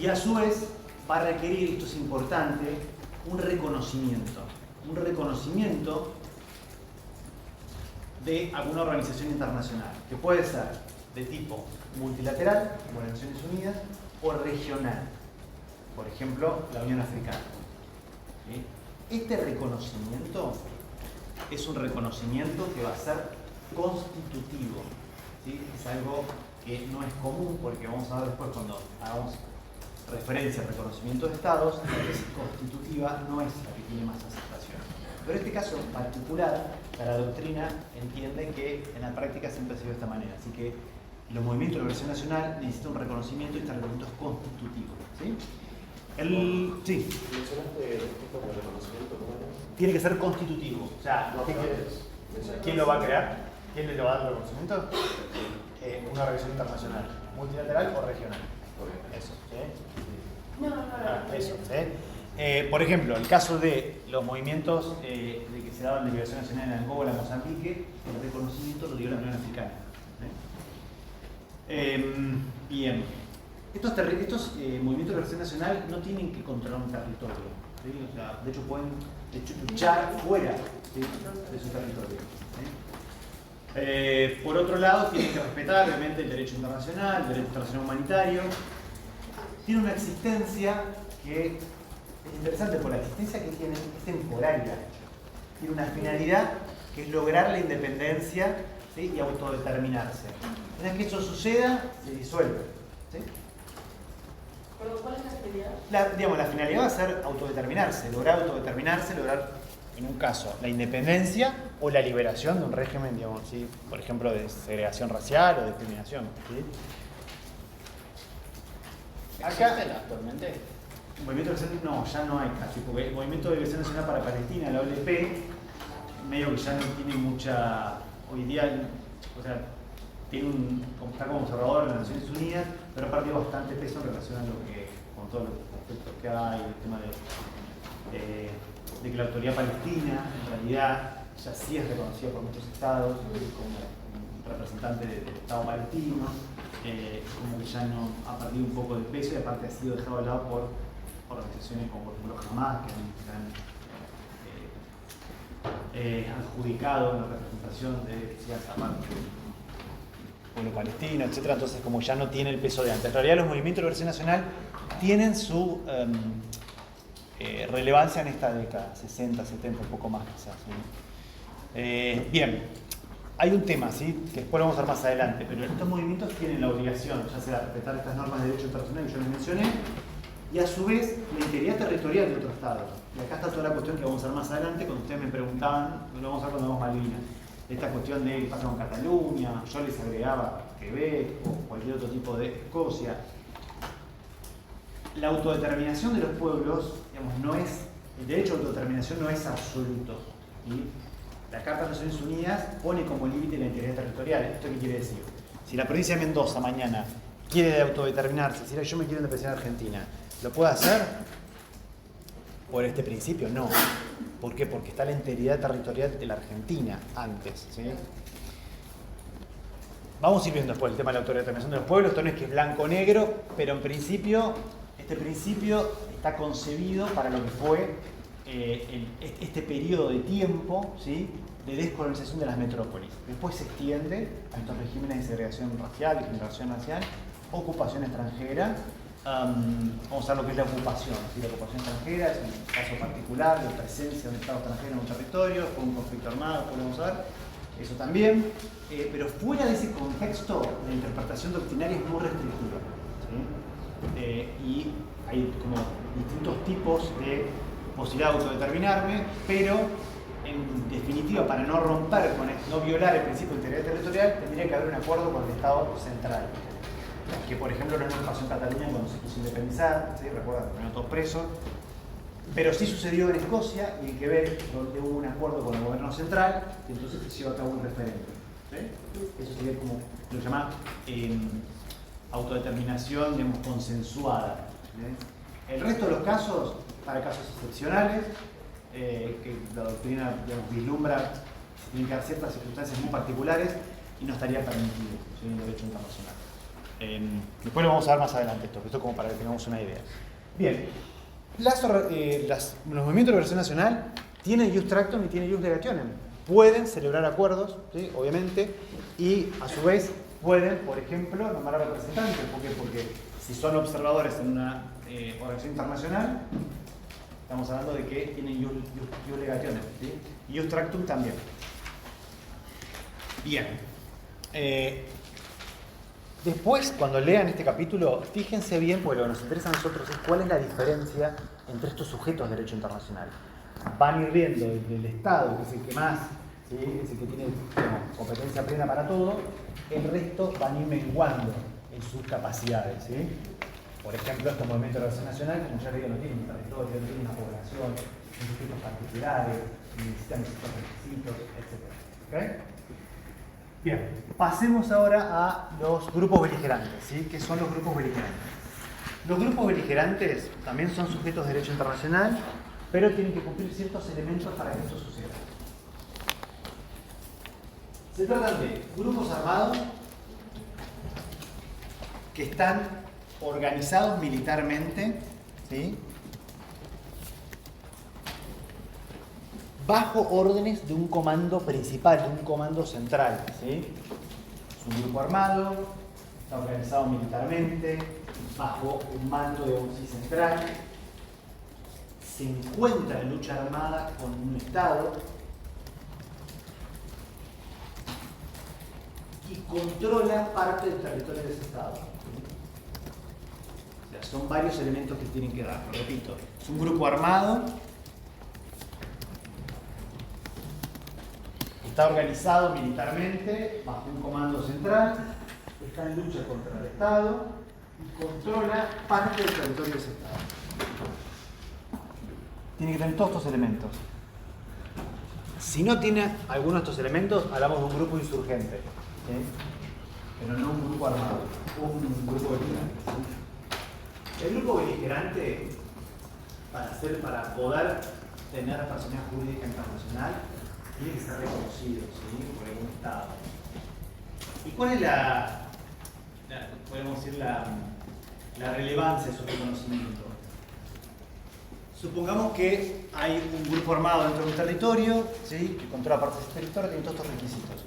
Y a su vez va a requerir, esto es importante, un reconocimiento de alguna organización internacional, que puede ser de tipo multilateral, como las Naciones Unidas, o regional, por ejemplo, la Unión Africana. ¿Sí? Este reconocimiento es un reconocimiento que va a ser constitutivo, ¿sí? Es algo que no es común, porque vamos a ver después cuando hagamos referencia al reconocimiento de estados, la que es constitutiva no es la que tiene más aceptación. Pero en este caso en particular, la doctrina entiende que en la práctica siempre ha sido de esta manera. Así que los movimientos de liberación nacional necesitan un reconocimiento y este reconocimiento es constitutivo. ¿Sí? Sí. ¿Mencionaste el tipo de reconocimiento? ¿Cómo era? Tiene que ser constitutivo. O sea, No, ¿qué no, quieres? es- ¿Quién lo va a crear? ¿Quién le va a dar el reconocimiento? Una organización internacional, multilateral o regional. Eso, ¿sí? Eso, ¿sí? Por ejemplo, el caso de los movimientos de que se daban de liberación nacional en Angola, Mozambique, el reconocimiento lo dio la Unión Africana. Bien. Estos movimientos de liberación nacional no tienen que controlar un territorio, ¿sí? O sea, de hecho pueden luchar fuera, ¿sí?, de su territorio, ¿sí? Por otro lado, tienen que respetar obviamente el derecho internacional, el derecho internacional humanitario. Tiene una existencia que es interesante, porque la existencia que tiene es temporaria. Tiene una finalidad que es lograr la independencia, ¿sí?, y autodeterminarse. Una vez que eso suceda, se disuelve, ¿sí? ¿Pero cuál es la finalidad? La finalidad va a ser autodeterminarse, lograr, en un caso, la independencia o la liberación de un régimen, digamos, ¿sí?, por ejemplo, de segregación racial o discriminación, ¿sí? ¿Existen actualmente? Movimiento de liberación, no, ya no hay casi, porque el Movimiento de Liberación Nacional para Palestina, la OLP, medio que ya no tiene mucha, hoy día, o sea, está como observador en las Naciones Unidas, pero ha perdido bastante peso en relación a con todos los conflictos que hay, el tema de que la autoridad palestina, en realidad, ya sí es reconocida por muchos estados como un representante del Estado palestino, como que ya no ha perdido un poco de peso y aparte ha sido dejado de lado por organizaciones como por ejemplo Hamas, que han adjudicado la representación de cierta parte del pueblo palestino, etc. Entonces, como ya no tiene el peso de antes. En realidad, los movimientos de liberación nacional tienen su relevancia en esta década, 60, 70, un poco más quizás, ¿sí? Bien, hay un tema, ¿sí?, que después lo vamos a ver más adelante, pero estos movimientos tienen la obligación, ya sea de respetar estas normas de derecho internacional que yo les mencioné, y a su vez la integridad territorial de otro Estado. Y acá está toda la cuestión que vamos a ver más adelante, cuando ustedes me preguntaban, lo vamos a ver cuando vamos Malvinas, esta cuestión de qué pasa con Cataluña, yo les agregaba Quebec o cualquier otro tipo de Escocia. La autodeterminación de los pueblos, digamos, no es, el derecho a autodeterminación no es absoluto, ¿sí? La Carta de las Naciones Unidas pone como límite la integridad territorial. ¿Esto qué quiere decir? Si la provincia de Mendoza mañana quiere autodeterminarse, si yo me quiero independizar de Argentina, ¿lo puede hacer? por este principio? No. ¿Por qué? Porque está la integridad territorial de la Argentina antes, ¿sí? Vamos a ir viendo después el tema de la autodeterminación de los pueblos. Esto no es que es blanco-negro, pero en principio, este principio está concebido para lo que fue este periodo de tiempo, ¿sí?, de descolonización de las metrópolis. Después se extiende a estos regímenes de segregación racial, discriminación racial, ocupación extranjera. Vamos a ver lo que es la ocupación. ¿Sí? La ocupación extranjera es un caso particular de presencia de un Estado extranjero en un territorio, con un conflicto armado, podemos ver. Eso también. Pero fuera de ese contexto, la interpretación doctrinaria es muy restrictiva. ¿Sí? Y hay como distintos tipos de posibilidad de autodeterminarme, pero en definitiva, para no romper, no violar el principio de integridad territorial, tendría que haber un acuerdo con el Estado central. Que, por ejemplo, no pasó en Cataluña cuando se quiso independizar, ¿sí? Recuerdan, terminaron todos presos. Pero sí sucedió en Escocia y en Quebec, donde hubo un acuerdo con el gobierno central, y entonces se llevó a cabo un referéndum. ¿Sí? Eso sería como lo que se llama autodeterminación, digamos, consensuada. ¿Sí? El resto de los casos, para casos excepcionales, que la doctrina, digamos, vislumbra, tienen que haber ciertas circunstancias muy particulares y no estaría permitido, ¿sí?, en el derecho internacional. Después lo vamos a ver más adelante esto como para que tengamos una idea. Bien, los movimientos de liberación nacional tienen jus tractum y tienen jus legationem. Pueden celebrar acuerdos, ¿sí?, obviamente, y a su vez pueden, por ejemplo, nombrar representantes. ¿Por qué? Porque si son observadores en una organización internacional, estamos hablando de que tienen jus legationem, ¿sí? Y jus tractum también. Bien. Después, cuando lean este capítulo, fíjense bien, porque lo que nos interesa a nosotros es cuál es la diferencia entre estos sujetos de derecho internacional. Van a ir viendo del Estado, que es el que más, ¿sí?, es el que tiene, digamos, competencia plena para todo, el resto van a ir menguando en sus capacidades, ¿sí? Por ejemplo, estos movimientos de relación nacional, como ya le digo, no tienen un territorio, no tienen una población, son sujetos particulares, necesitan ciertos requisitos, etc. ¿Okay? Bien, pasemos ahora a los grupos beligerantes, ¿sí? ¿Qué son los grupos beligerantes? Los grupos beligerantes también son sujetos de derecho internacional, pero tienen que cumplir ciertos elementos para que esto suceda. Se tratan de grupos armados que están organizados militarmente, ¿sí?, bajo órdenes de un comando principal, de un comando central, ¿sí? Es un grupo armado, está organizado militarmente, bajo un mando de un central, se encuentra en lucha armada con un Estado y controla parte del territorio de ese Estado. O sea, son varios elementos que tienen que dar. Lo repito, es un grupo armado, está organizado militarmente bajo un comando central, está en lucha contra el Estado y controla parte del territorio de ese Estado. Tiene que tener todos estos elementos. Si no tiene alguno de estos elementos, hablamos de un grupo insurgente, ¿sí?, pero no un grupo armado, un grupo beligerante, ¿sí? El grupo beligerante, para poder tener personalidad jurídica internacional, tiene que ser reconocido, ¿sí?, por algún Estado. ¿Y cuál es podemos decir, la relevancia de su reconocimiento? Supongamos que hay un grupo armado dentro de un territorio, ¿sí?, que controla partes de ese territorio, tiene todos estos requisitos.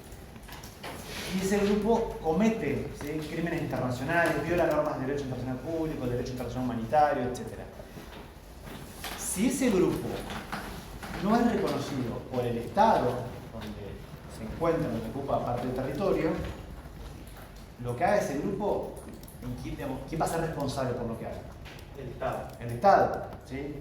Y ese grupo comete, ¿sí?, crímenes internacionales, viola normas de derecho internacional público, derecho internacional humanitario, etc. Si ese grupo no es reconocido por el Estado donde se encuentra, donde ocupa parte del territorio, lo que haga ese grupo, ¿quién va a ser responsable por lo que haga? El Estado. El Estado, ¿sí?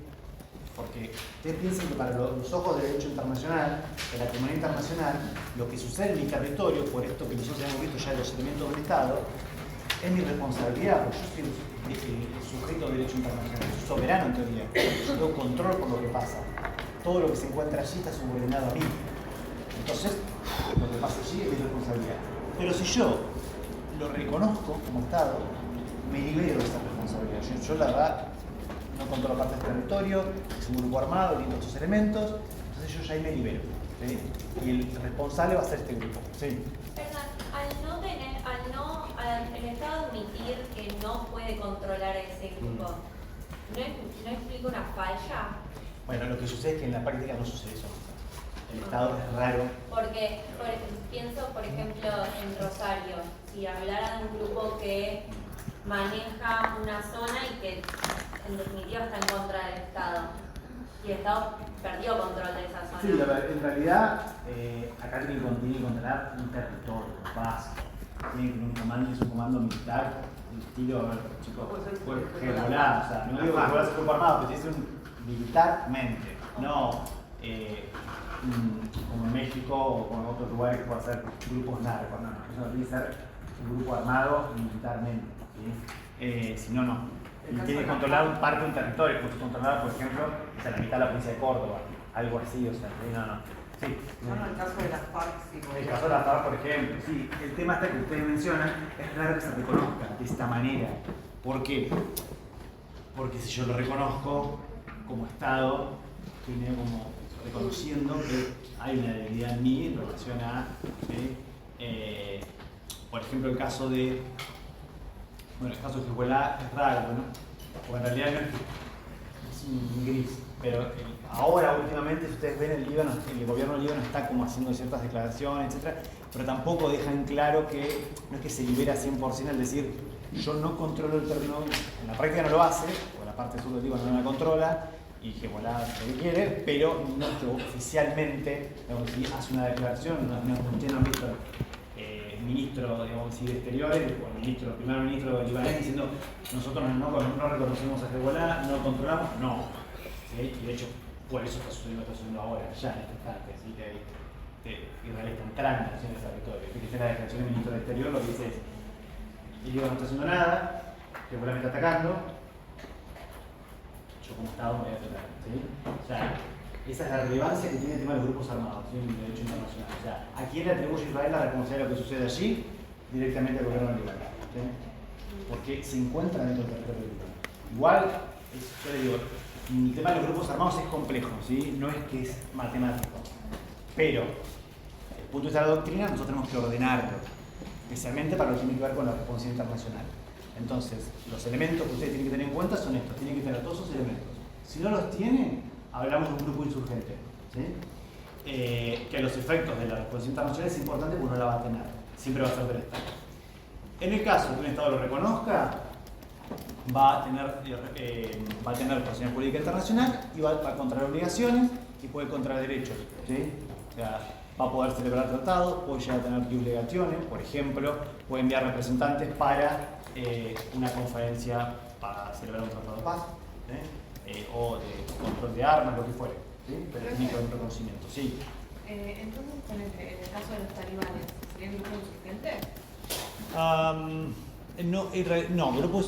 Porque ustedes piensan que para los ojos del derecho internacional, de la comunidad internacional, lo que sucede en mi territorio, por esto que nosotros hemos visto ya de los elementos del Estado, es mi responsabilidad, porque yo soy el sujeto de derecho internacional, soy soberano en teoría, yo tengo control por lo que pasa. Todo lo que se encuentra allí está subordinado a mí. Entonces, lo que pasa allí es mi responsabilidad. Pero si yo lo reconozco como Estado, me libero de esa responsabilidad. Yo la verdad, no controlo parte del territorio, es un grupo armado, tiene estos elementos, entonces yo ya ahí me libero, ¿sí? Y el responsable va a ser este grupo, ¿sí? Perdón, el Estado admitir que no puede controlar a ese grupo, ¿no explica una falla? Bueno, lo que sucede es que en la práctica no sucede eso. El Estado es raro. Porque pienso, por ejemplo, en Rosario, si hablara de un grupo que maneja una zona y que en definitiva está en contra del Estado, y el Estado perdió control de esa zona. Sí, en realidad acá tiene que controlar un territorio básico. Tiene que es un comando militar, de estilo, a ver, chicos, Hezbollah, o sea, no digo que Hezbollah sea un grupo armado, pero tiene que ser militarmente, no como en México o con otros lugares que pueden ser grupos narcos, no, eso tiene que ser un grupo armado militarmente, ¿sí? Si no, no. Y tiene que controlar parte de un territorio, como si controlara, por ejemplo, o sea, la mitad de la provincia de Córdoba, algo así, o sea, no. Sí. Bueno, el caso de las FARC, sí. El caso de las FARC, por ejemplo, sí. El tema este que ustedes mencionan es raro que se reconozca de esta manera. ¿Por qué? Porque si yo lo reconozco como Estado, estoy como reconociendo que hay una debilidad en mí en relación a, por ejemplo, el caso de, bueno, el caso de Hezbollah es raro, ¿no? Porque en realidad no es un gris, pero ahora últimamente, si ustedes ven, el gobierno del Líbano está como haciendo ciertas declaraciones, etcétera, pero tampoco dejan claro que no es que se libera 100% al decir yo no controlo el territorio, en la práctica no lo hace, o la parte sur del Líbano no la controla, y Hezbollah lo que quiere, pero no es que oficialmente, digamos, si hace una declaración, ustedes no han visto el ministro, digamos, de Exteriores, o el primer ministro libanés diciendo nosotros no reconocemos a Hezbollah, no controlamos, no. ¿Sí? Y de hecho, por eso está sucediendo ahora, ya en este instante, ¿sí? que Israel está entrando en el territorio. Fíjate la declaración del ministro del Exterior, lo que dice es, el Líbano no está haciendo nada, Hezbollah me está atacando, yo como Estado me voy a atacar. ¿Sí? O sea, esa es la relevancia que tiene el tema de los grupos armados, ¿sí? En el derecho internacional. O sea, ¿a quién le atribuye Israel la responsabilidad de lo que sucede allí? Directamente al gobierno del Líbano. ¿Sí? Porque se encuentra dentro del territorio del Líbano. Igual, yo le digo, el tema de los grupos armados es complejo, ¿sí? No es que es matemático. Pero, desde el punto de vista de la doctrina, nosotros tenemos que ordenarlo, especialmente para lo que tiene que ver con la responsabilidad internacional. Entonces, los elementos que ustedes tienen que tener en cuenta son estos, tienen que tener todos esos elementos. Si no los tienen, hablamos de un grupo insurgente, ¿sí? Que a los efectos de la responsabilidad internacional es importante porque no la va a tener, siempre va a ser del Estado. En el caso que un Estado lo reconozca, va a tener posición jurídica internacional y va a contraer obligaciones y puede contraer derechos, ¿sí? O sea, va a poder celebrar tratados, puede llegar a tener obligaciones, por ejemplo, puede enviar representantes para una conferencia para celebrar un tratado de paz, o de control de armas, lo que fuere, ¿sí? Pero tiene que haber un reconocimiento, sí. Entonces, en el caso de los talibanes, ¿sería un grupo insurgente? No, grupo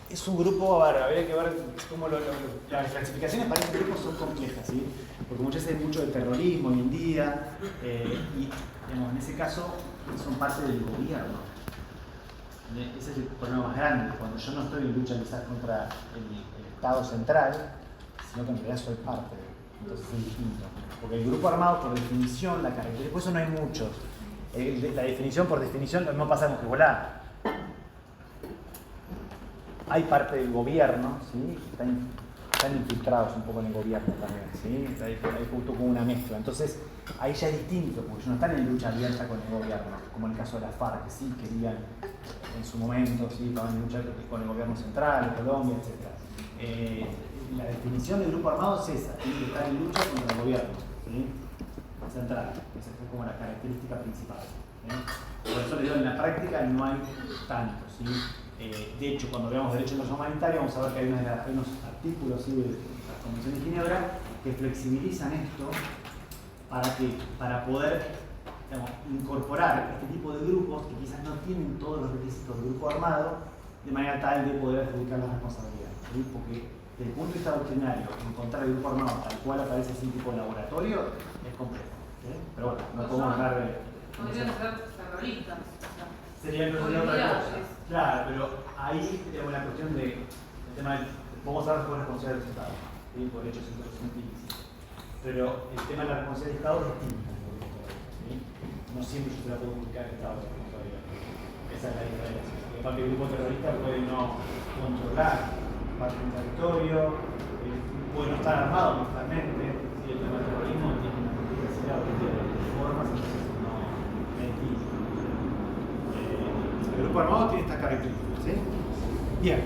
es un grupo, a ver, habría que ver cómo las clasificaciones para este grupo son complejas, ¿sí? Porque muchas veces hay mucho de terrorismo hoy en día, y digamos, en ese caso son parte del gobierno. Ese es el problema más grande, cuando yo no estoy en lucha quizás contra el Estado central, sino que en realidad soy parte, entonces es distinto. Porque el grupo armado, por definición, la característica, por eso no hay muchos. La definición, por definición, no pasa con Hezbollah. Hay parte del gobierno, ¿sí? Están infiltrados un poco en el gobierno también, ¿sí? Hay justo como una mezcla. Entonces, ahí ya es distinto, porque ellos no están en lucha abierta con el gobierno, como en el caso de las FARC, que sí querían en su momento, ¿sí? Estaban en lucha con el gobierno central, Colombia, etc. La definición del grupo armado es esa, tiene que estar en lucha contra el gobierno, ¿sí? Central. Esa es como la característica principal, ¿sí? Por eso les digo, en la práctica no hay tanto, ¿sí? De hecho, cuando veamos derecho internacional humanitario, vamos a ver que hay unos artículos, ¿sí? de las Convenciones de Ginebra que flexibilizan esto para poder, digamos, incorporar este tipo de grupos que quizás no tienen todos los requisitos del grupo armado de manera tal de poder adjudicar las responsabilidades, ¿sí? Porque desde el punto de vista doctrinario, encontrar el grupo armado tal cual aparece así tipo laboratorio es complejo, ¿sí? Pero bueno, no podemos hablar de... Podrían ser terroristas. Sería otra cosa. Claro, pero ahí tenemos la cuestión del tema del Podemos hablar con responsabilidad del Estado, ¿sí? Por hechos intrusivamente ilícitos. Pero el tema de la responsabilidad del Estado es distinto. ¿Sí? No siempre yo se la puedo comunicar al Estado de responsabilidad. Esa es la diferencia. El parte del grupo terrorista puede no controlar parte de un territorio, puede no estar armado militarmente. ¿Sí? El tema del terrorismo tiene una complejidad de formas, entonces no es distinto. El grupo armado tiene estas características. ¿Sí? Bien.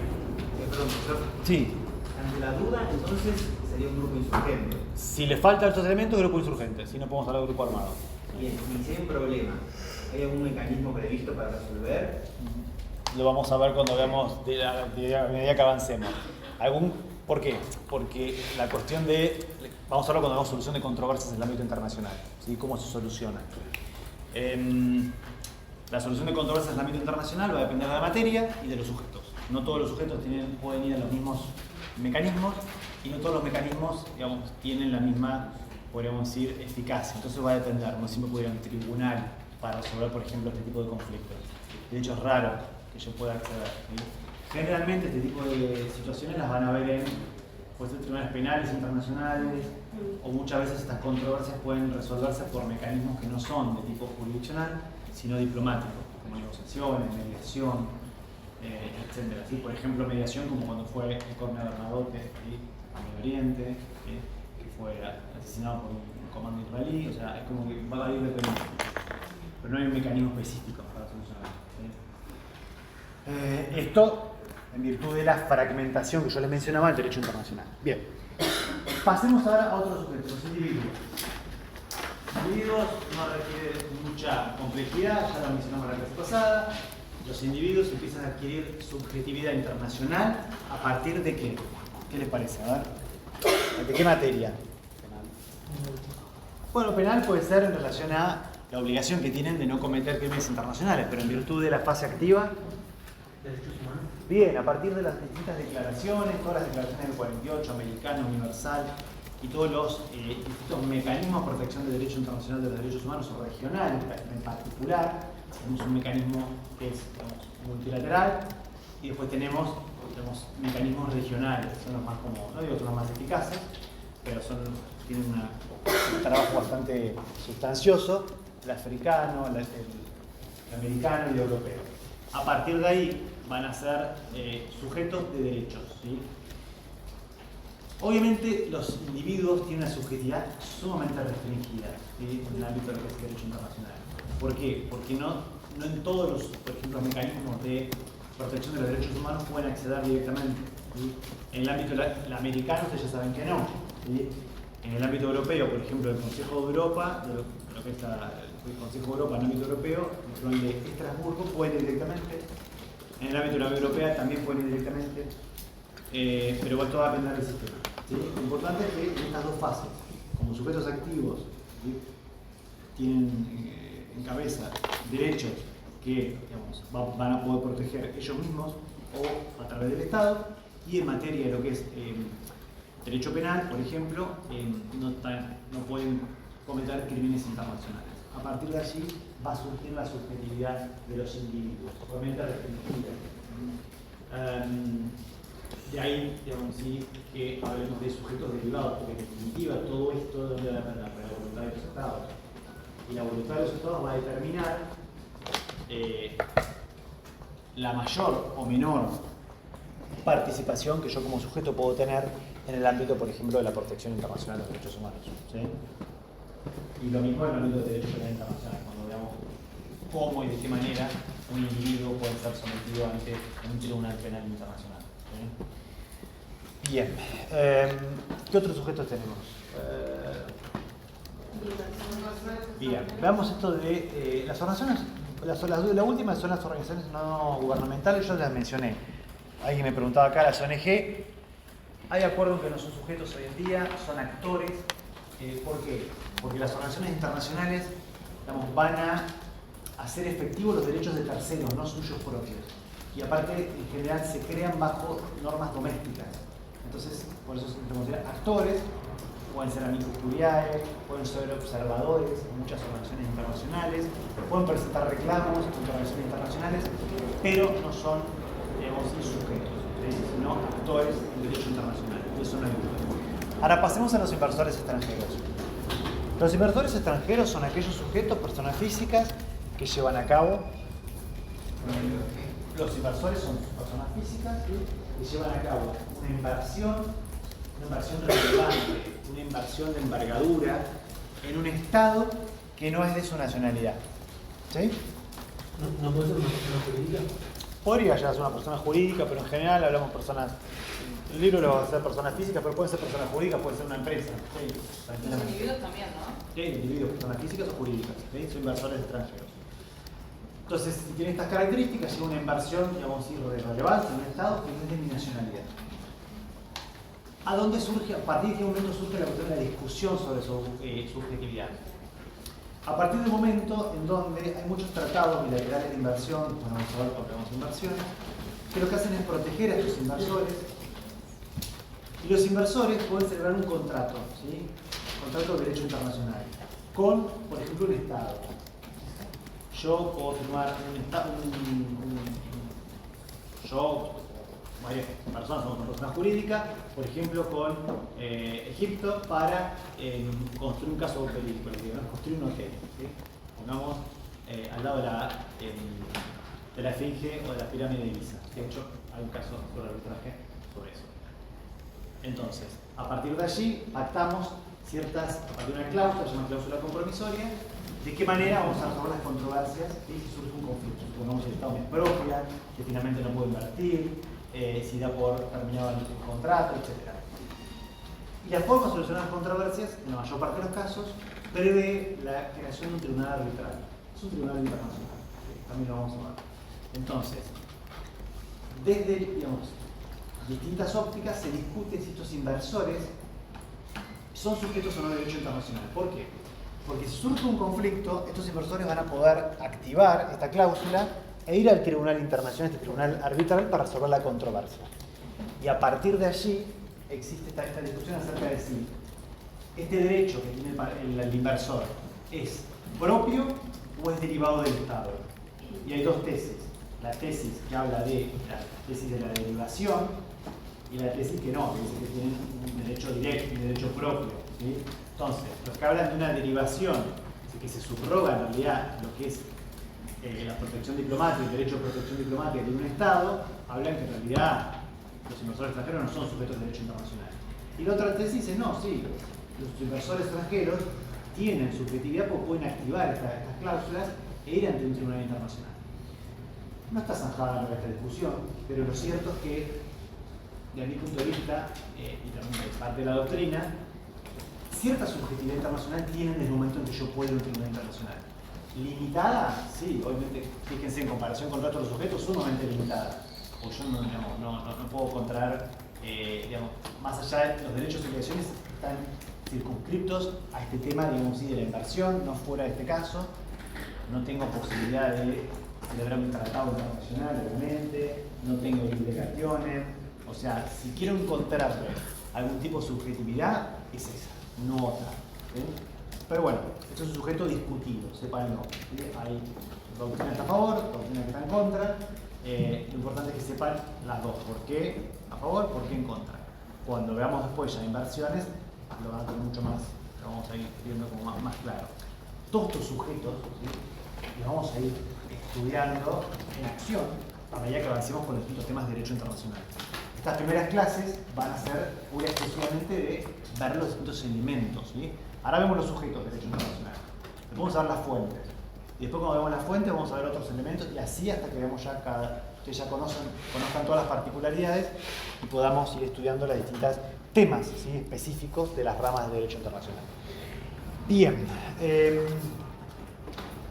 Perdón, profesor. Sí. Ante la duda, entonces sería un grupo insurgente. Si le faltan estos elementos, grupo insurgente. Si no podemos hablar de grupo armado. Bien, y si hay un problema, ¿hay algún mecanismo previsto para resolver? Lo vamos a ver cuando veamos a medida que avancemos. ¿Por qué? Porque la cuestión de... Vamos a hablar cuando veamos solución de controversias en el ámbito internacional. ¿Sí? ¿Cómo se soluciona? La solución de controversias en el ámbito internacional va a depender de la materia y de los sujetos. No todos los sujetos pueden ir a los mismos mecanismos y no todos los mecanismos, digamos, tienen la misma, podríamos decir, eficacia. Entonces va a depender. No siempre puede ir a un tribunal para resolver, por ejemplo, este tipo de conflictos. De hecho, es raro que yo pueda acceder. ¿Sí? Generalmente este tipo de situaciones las van a ver en tribunales penales internacionales, o muchas veces estas controversias pueden resolverse por mecanismos que no son de tipo jurisdiccional, sino diplomático, como negociaciones, mediación, etc. ¿Sí? Por ejemplo, mediación como cuando fue el Cornel Bernadotte a Medio Oriente, que fue asesinado por un comando israelí, o sea, es como que va a ir dependiendo. Pero no hay un mecanismo específico para solucionarlo. ¿Sí? Esto en virtud de la fragmentación que yo les mencionaba del derecho internacional. Bien, pasemos ahora a otros sujetos, los individuos. Los individuos no requieren mucha complejidad, ya lo mencionamos la clase pasada. Los individuos empiezan a adquirir subjetividad internacional a partir de qué? ¿Qué les parece? A ver, ¿de qué materia? Bueno, penal puede ser en relación a la obligación que tienen de no cometer crímenes internacionales, pero en virtud de la fase activa. Derechos humanos. Bien, a partir de las distintas declaraciones, todas las declaraciones del 48, americano, universal, y todos los distintos mecanismos de protección del derecho internacional de los derechos humanos o regionales en particular, tenemos un mecanismo que es, digamos, multilateral, y después tenemos mecanismos regionales, son los más cómodos, no digo que son los más eficaces, pero tienen un trabajo bastante sustancioso, el africano, el americano y el europeo. A partir de ahí van a ser sujetos de derechos. ¿Sí? Obviamente los individuos tienen una subjetividad sumamente restringida, ¿sí? En el ámbito del derecho internacional. ¿Por qué? Porque no en todos los, por ejemplo, mecanismos de protección de los derechos humanos pueden acceder directamente. ¿Sí? En el ámbito americano ustedes ya saben que no. ¿Sí? En el ámbito europeo, por ejemplo, el Consejo de Europa, lo que es el Consejo de Europa en el ámbito europeo, el plan de Estrasburgo, puede ir directamente. En el ámbito de la Unión Europea también pueden ir directamente, pero igual todo va a depender del sistema. ¿Sí? Lo importante es que en estas dos fases, como sujetos activos, ¿sí? Tienen en cabeza derechos que, digamos, van a poder proteger ellos mismos o a través del Estado, y en materia de lo que es derecho penal, por ejemplo, no pueden cometer crímenes internacionales. A partir de allí va a surgir la subjetividad de los individuos, obviamente restringida. De ahí, digamos, sí, que hablemos de sujetos derivados, porque en definitiva todo esto debe depender de la voluntad de los estados. Y la voluntad de los estados va a determinar la mayor o menor participación que yo como sujeto puedo tener en el ámbito, por ejemplo, de la protección internacional de los derechos humanos. ¿Sí? Y lo mismo en el ámbito del derecho penal internacional, cuando veamos cómo y de qué manera un individuo puede ser sometido ante un tribunal penal internacional. ¿Sí? Bien. ¿Qué otros sujetos tenemos? Bien. Veamos esto de las organizaciones. La última son las organizaciones no gubernamentales, yo las mencioné. Alguien me preguntaba acá, las ONG, hay acuerdo en que no son sujetos hoy en día, son actores. ¿Por qué? Porque las organizaciones internacionales, digamos, van a hacer efectivos los derechos de terceros, no suyos propios. Y aparte, en general, se crean bajo normas domésticas. Entonces, por eso se consideran actores, pueden ser amicus curiae, pueden ser observadores en muchas organizaciones internacionales, pueden presentar reclamos en organizaciones internacionales, pero no son, digamos, sujetos, sino actores en derecho internacional. Eso no es virtual. Ahora pasemos a los inversores extranjeros. Los inversores extranjeros son aquellos sujetos, personas físicas, que llevan a cabo. Los inversores son personas físicas, ¿sí?, que llevan a cabo una inversión relevante, una inversión de envergadura en un estado que no es de su nacionalidad. ¿Sí? ¿No puede ser una persona jurídica? Podría llegar a ser una persona jurídica, pero en general hablamos de personas. El libro lo va a hacer personas físicas, pero pueden ser personas jurídicas, puede ser una empresa. ¿Sí? Los individuos también, ¿no? Sí, individuos, personas físicas o jurídicas. ¿Sí? Son inversores extranjeros. Entonces, si tiene estas características, lleva una inversión, digamos, de relevancia en un estado que no es de mi nacionalidad. ¿A dónde surge? A partir de qué momento surge la cuestión de la discusión sobre su subjetividad? A partir del momento en donde hay muchos tratados bilaterales de inversión, bueno, vamos a ver cuando hablamos de inversiones, que lo que hacen es proteger a estos inversores. Y los inversores pueden celebrar un contrato, ¿sí? Contrato de derecho internacional, con, por ejemplo, un Estado. Yo puedo firmar varias personas, somos una persona jurídica, por ejemplo, con Egipto para construir un caso político, ¿no? Construir un hotel, ¿sí? Pongamos al lado de la Esfinge o de la pirámide de Giza. De hecho, hay un caso sobre arbitraje sobre eso. Entonces, a partir de allí, pactamos a partir de una cláusula, se llama cláusula compromisoria, de qué manera vamos a resolver las controversias si surge un conflicto. Supongamos que el Estado me expropia, que finalmente no puedo invertir, si da por terminado el contrato, etc. Y la forma de solucionar las controversias, en la mayor parte de los casos, prevé la creación de un tribunal arbitral. Es un tribunal internacional, también lo vamos a ver. Entonces, desde, digamos, distintas ópticas se discute si estos inversores son sujetos o no de derecho internacional. ¿Por qué? Porque si surge un conflicto, estos inversores van a poder activar esta cláusula e ir al tribunal internacional, este tribunal arbitral, para resolver la controversia. Y a partir de allí existe esta discusión acerca de si este derecho que tiene el inversor es propio o es derivado del Estado. Y hay dos tesis. La tesis que habla de la tesis de la derivación y la tesis que no, que dice que tienen un derecho directo, un derecho propio, ¿sí? Entonces, los que hablan de una derivación, que se subroga en realidad lo que es la protección diplomática, el derecho de protección diplomática de un Estado, hablan que en realidad los inversores extranjeros no son sujetos de derecho internacional. Y la otra tesis dice, no, sí, los inversores extranjeros tienen subjetividad porque pueden activar estas cláusulas e ir ante un tribunal internacional. No está zanjada esta discusión, pero lo cierto es que, de mi punto de vista, y también de parte de la doctrina, cierta subjetividad internacional tienen desde el momento en que yo puedo ir a un tribunal internacional. ¿Limitada? Sí, obviamente, fíjense, en comparación con otros sujetos, sumamente limitada. O yo no puedo contraer, más allá de los derechos y obligaciones están circunscriptos a este tema, digamos, sí, de la inversión, no fuera de este caso. No tengo posibilidad de celebrar un tratado internacional, obviamente, no tengo obligaciones. O sea, si quiero encontrar algún tipo de subjetividad, es esa, no otra. ¿Sí? Pero bueno, esto es un sujeto discutido, sépanlo. ¿Sí? Hay doctrina que está a favor, doctrina que está en contra. Lo importante es que sepan las dos, por qué a favor, por qué en contra. Cuando veamos después ya inversiones, lo van a tener mucho más, lo vamos a ir viendo como más claro. Todos estos sujetos, ¿sí?, los vamos a ir estudiando en acción a medida que avancemos con los distintos temas de derecho internacional. Estas primeras clases van a ser pura y exclusivamente de ver los distintos elementos, ¿sí? Ahora vemos los sujetos de derecho internacional. Después vamos a ver las fuentes. Y después cuando vemos las fuentes vamos a ver otros elementos y así hasta que veamos ya ustedes ya conozcan todas las particularidades y podamos ir estudiando los distintos temas, ¿sí?, específicos de las ramas de derecho internacional. Bien.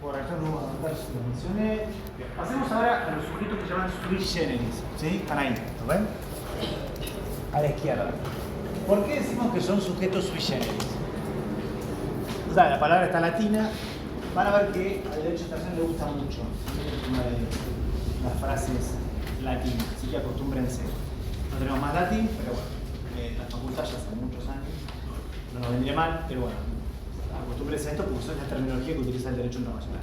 Por acá no vamos a ver si lo mencioné. Bien. Pasemos ahora a los sujetos que se llaman sui generis, ¿sí? Están ahí, ¿lo ven? A la izquierda. ¿Por qué decimos que son sujetos sui generis? O sea, la palabra está latina. Van a ver que al derecho internacional le gusta mucho una de las frases latinas, así que acostúmbrense. No tenemos más latín, pero bueno, la facultad ya hace muchos años, no nos vendría mal, pero bueno, acostúmbrense a esto porque son la terminología que utiliza el derecho internacional.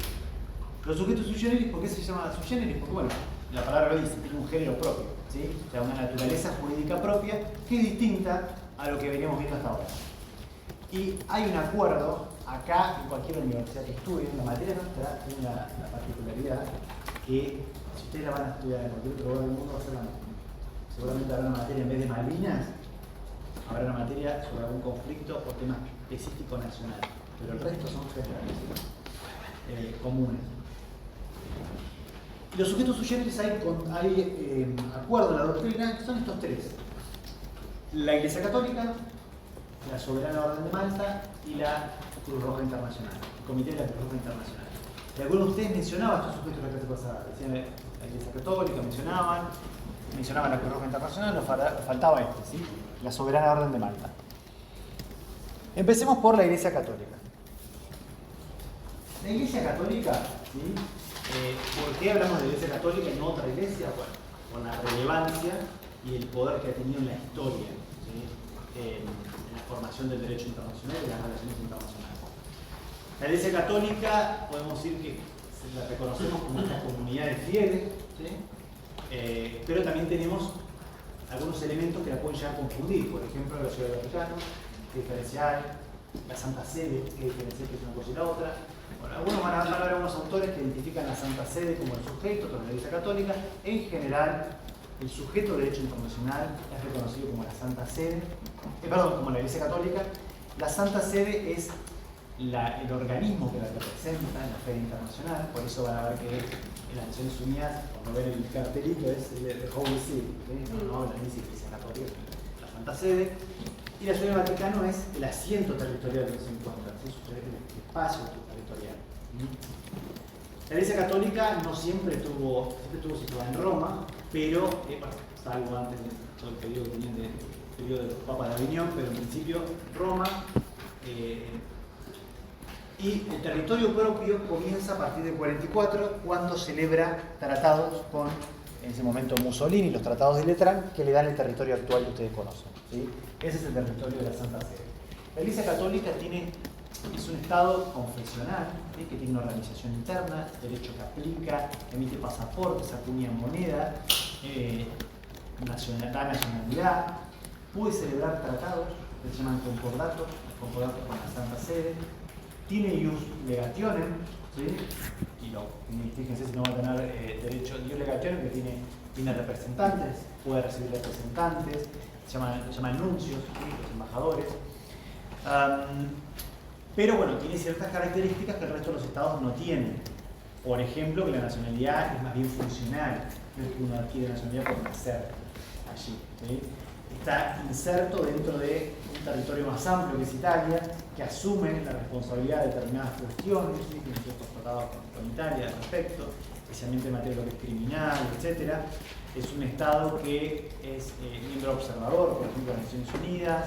Los sujetos sui generis, ¿por qué se llama sui generis? Porque bueno, la palabra lo dice, tiene un género propio, ¿sí? O sea, una naturaleza jurídica propia que es distinta a lo que veníamos viendo hasta ahora. Y hay un acuerdo, acá en cualquier universidad que estudien, la materia nuestra tiene la particularidad que si ustedes la van a estudiar en cualquier otro lugar del mundo va a ser la misma. Seguramente habrá una materia en vez de Malvinas, habrá una materia sobre algún conflicto o tema específico nacional, pero el resto son generales, comunes. Los sujetos sui generis hay acuerdo en la doctrina, son estos tres: la Iglesia Católica, la Soberana Orden de Malta y la Cruz Roja Internacional, el Comité de la Cruz Roja Internacional. Y algunos de ustedes mencionaban estos sujetos la clase pasada, decían la Iglesia Católica, mencionaban la Cruz Roja Internacional, nos faltaba ¿sí? La Soberana Orden de Malta. Empecemos por la Iglesia Católica. La Iglesia Católica, ¿sí? ¿Por qué hablamos de la Iglesia Católica y no otra iglesia? Bueno, por la relevancia y el poder que ha tenido en la historia, ¿sí? En la formación del derecho internacional y de las relaciones internacionales. La Iglesia Católica, podemos decir que la reconocemos como una comunidad de fieles, ¿sí? Pero también tenemos algunos elementos que la pueden llegar a confundir. Por ejemplo, la Ciudad del Vaticano, que diferencial, la Santa Sede, que diferencial que es una cosa y la otra. Bueno, algunos van a ver algunos autores que identifican la Santa Sede como el sujeto, como la Iglesia Católica. En general, el sujeto de derecho internacional es reconocido como la Santa Sede, como la Iglesia Católica. La Santa Sede es el organismo que la representa en la Feria Internacional, por eso van a ver que en las Naciones Unidas, cuando ven el cartelito, es el Holy See, ¿sí? No hablan ni siquiera Iglesia Católica, la Santa Sede. Y la Ciudad del Vaticano es el asiento territorial que se encuentra, ¿sí? El espacio territorial. La Iglesia Católica no siempre estuvo situada en Roma, pero, salvo antes de todo el periodo que tenían del periodo de los papas de Aviñón, pero en principio Roma. Y el territorio propio comienza a partir del 44, cuando celebra tratados con, en ese momento, Mussolini, los tratados de Letrán, que le dan el territorio actual que ustedes conocen, ¿sí? Ese es el territorio de la Santa Sede. La Iglesia Católica es un Estado confesional, ¿sí? Que tiene una organización interna, derecho que aplica, emite pasaportes, acuña moneda, da nacionalidad, puede celebrar tratados que se llaman concordatos con la Santa Sede. Tiene ius legationem, ¿sí? Y fíjense si no va a tener derecho ius legationem, que tiene representantes, puede recibir representantes, se llaman nuncios, ¿sí? Los embajadores. Pero bueno, tiene ciertas características que el resto de los estados no tienen. Por ejemplo, que la nacionalidad es más bien funcional, no es que uno adquiere nacionalidad por nacer allí, ¿sí? Está inserto dentro de un territorio más amplio que es Italia, que asume la responsabilidad de determinadas cuestiones, ¿sí? Tiene ciertos tratados con Italia al respecto, especialmente en materia de lo que es criminal, etc. Es un Estado que es miembro observador, por ejemplo, de las Naciones Unidas,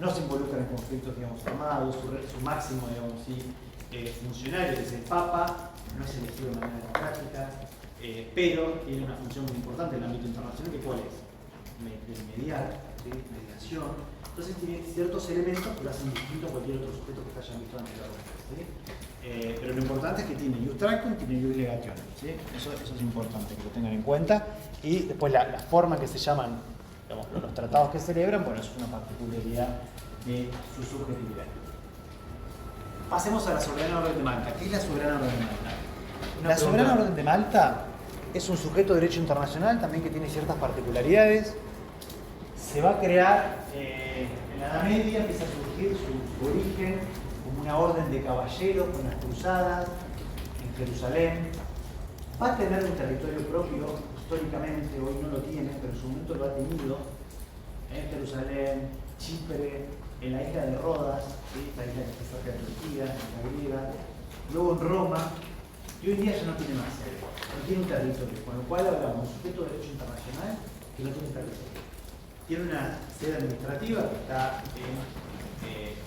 no se involucra en conflictos, digamos, armados, su máximo, digamos, sí, funcionario, que es el Papa, no es elegido de manera democrática, pero tiene una función muy importante en el ámbito internacional, que ¿cuál es? Mediar, ¿sí? Mediación. Entonces tiene ciertos elementos que lo hacen distinto a cualquier otro sujeto que hayan visto anteriormente, ¿sí? Pero lo importante es que tiene ius tractum, tiene ius legationem, ¿sí? Eso es importante que lo tengan en cuenta. Y después la forma en que se llaman, digamos, los tratados que celebran, bueno, es una particularidad de su subjetividad. Pasemos a la Soberana Orden de Malta. ¿Qué es la Soberana Orden de Malta? La Soberana Orden de Malta es un sujeto de derecho internacional también que tiene ciertas particularidades. Se va a crear en la Edad Media, empieza a surgir su origen como una orden de caballeros con las cruzadas en Jerusalén. Va a tener un territorio propio históricamente, hoy no lo tiene, pero en su momento lo ha tenido en Jerusalén, Chipre, en la isla de Rodas, ¿sí? La isla que está cerca de Turquía, en la griega, luego en Roma, y hoy en día ya no tiene más sede, no tiene un territorio, con lo cual hablamos de un sujeto de derecho internacional que no tiene territorio. Tiene una sede administrativa que está en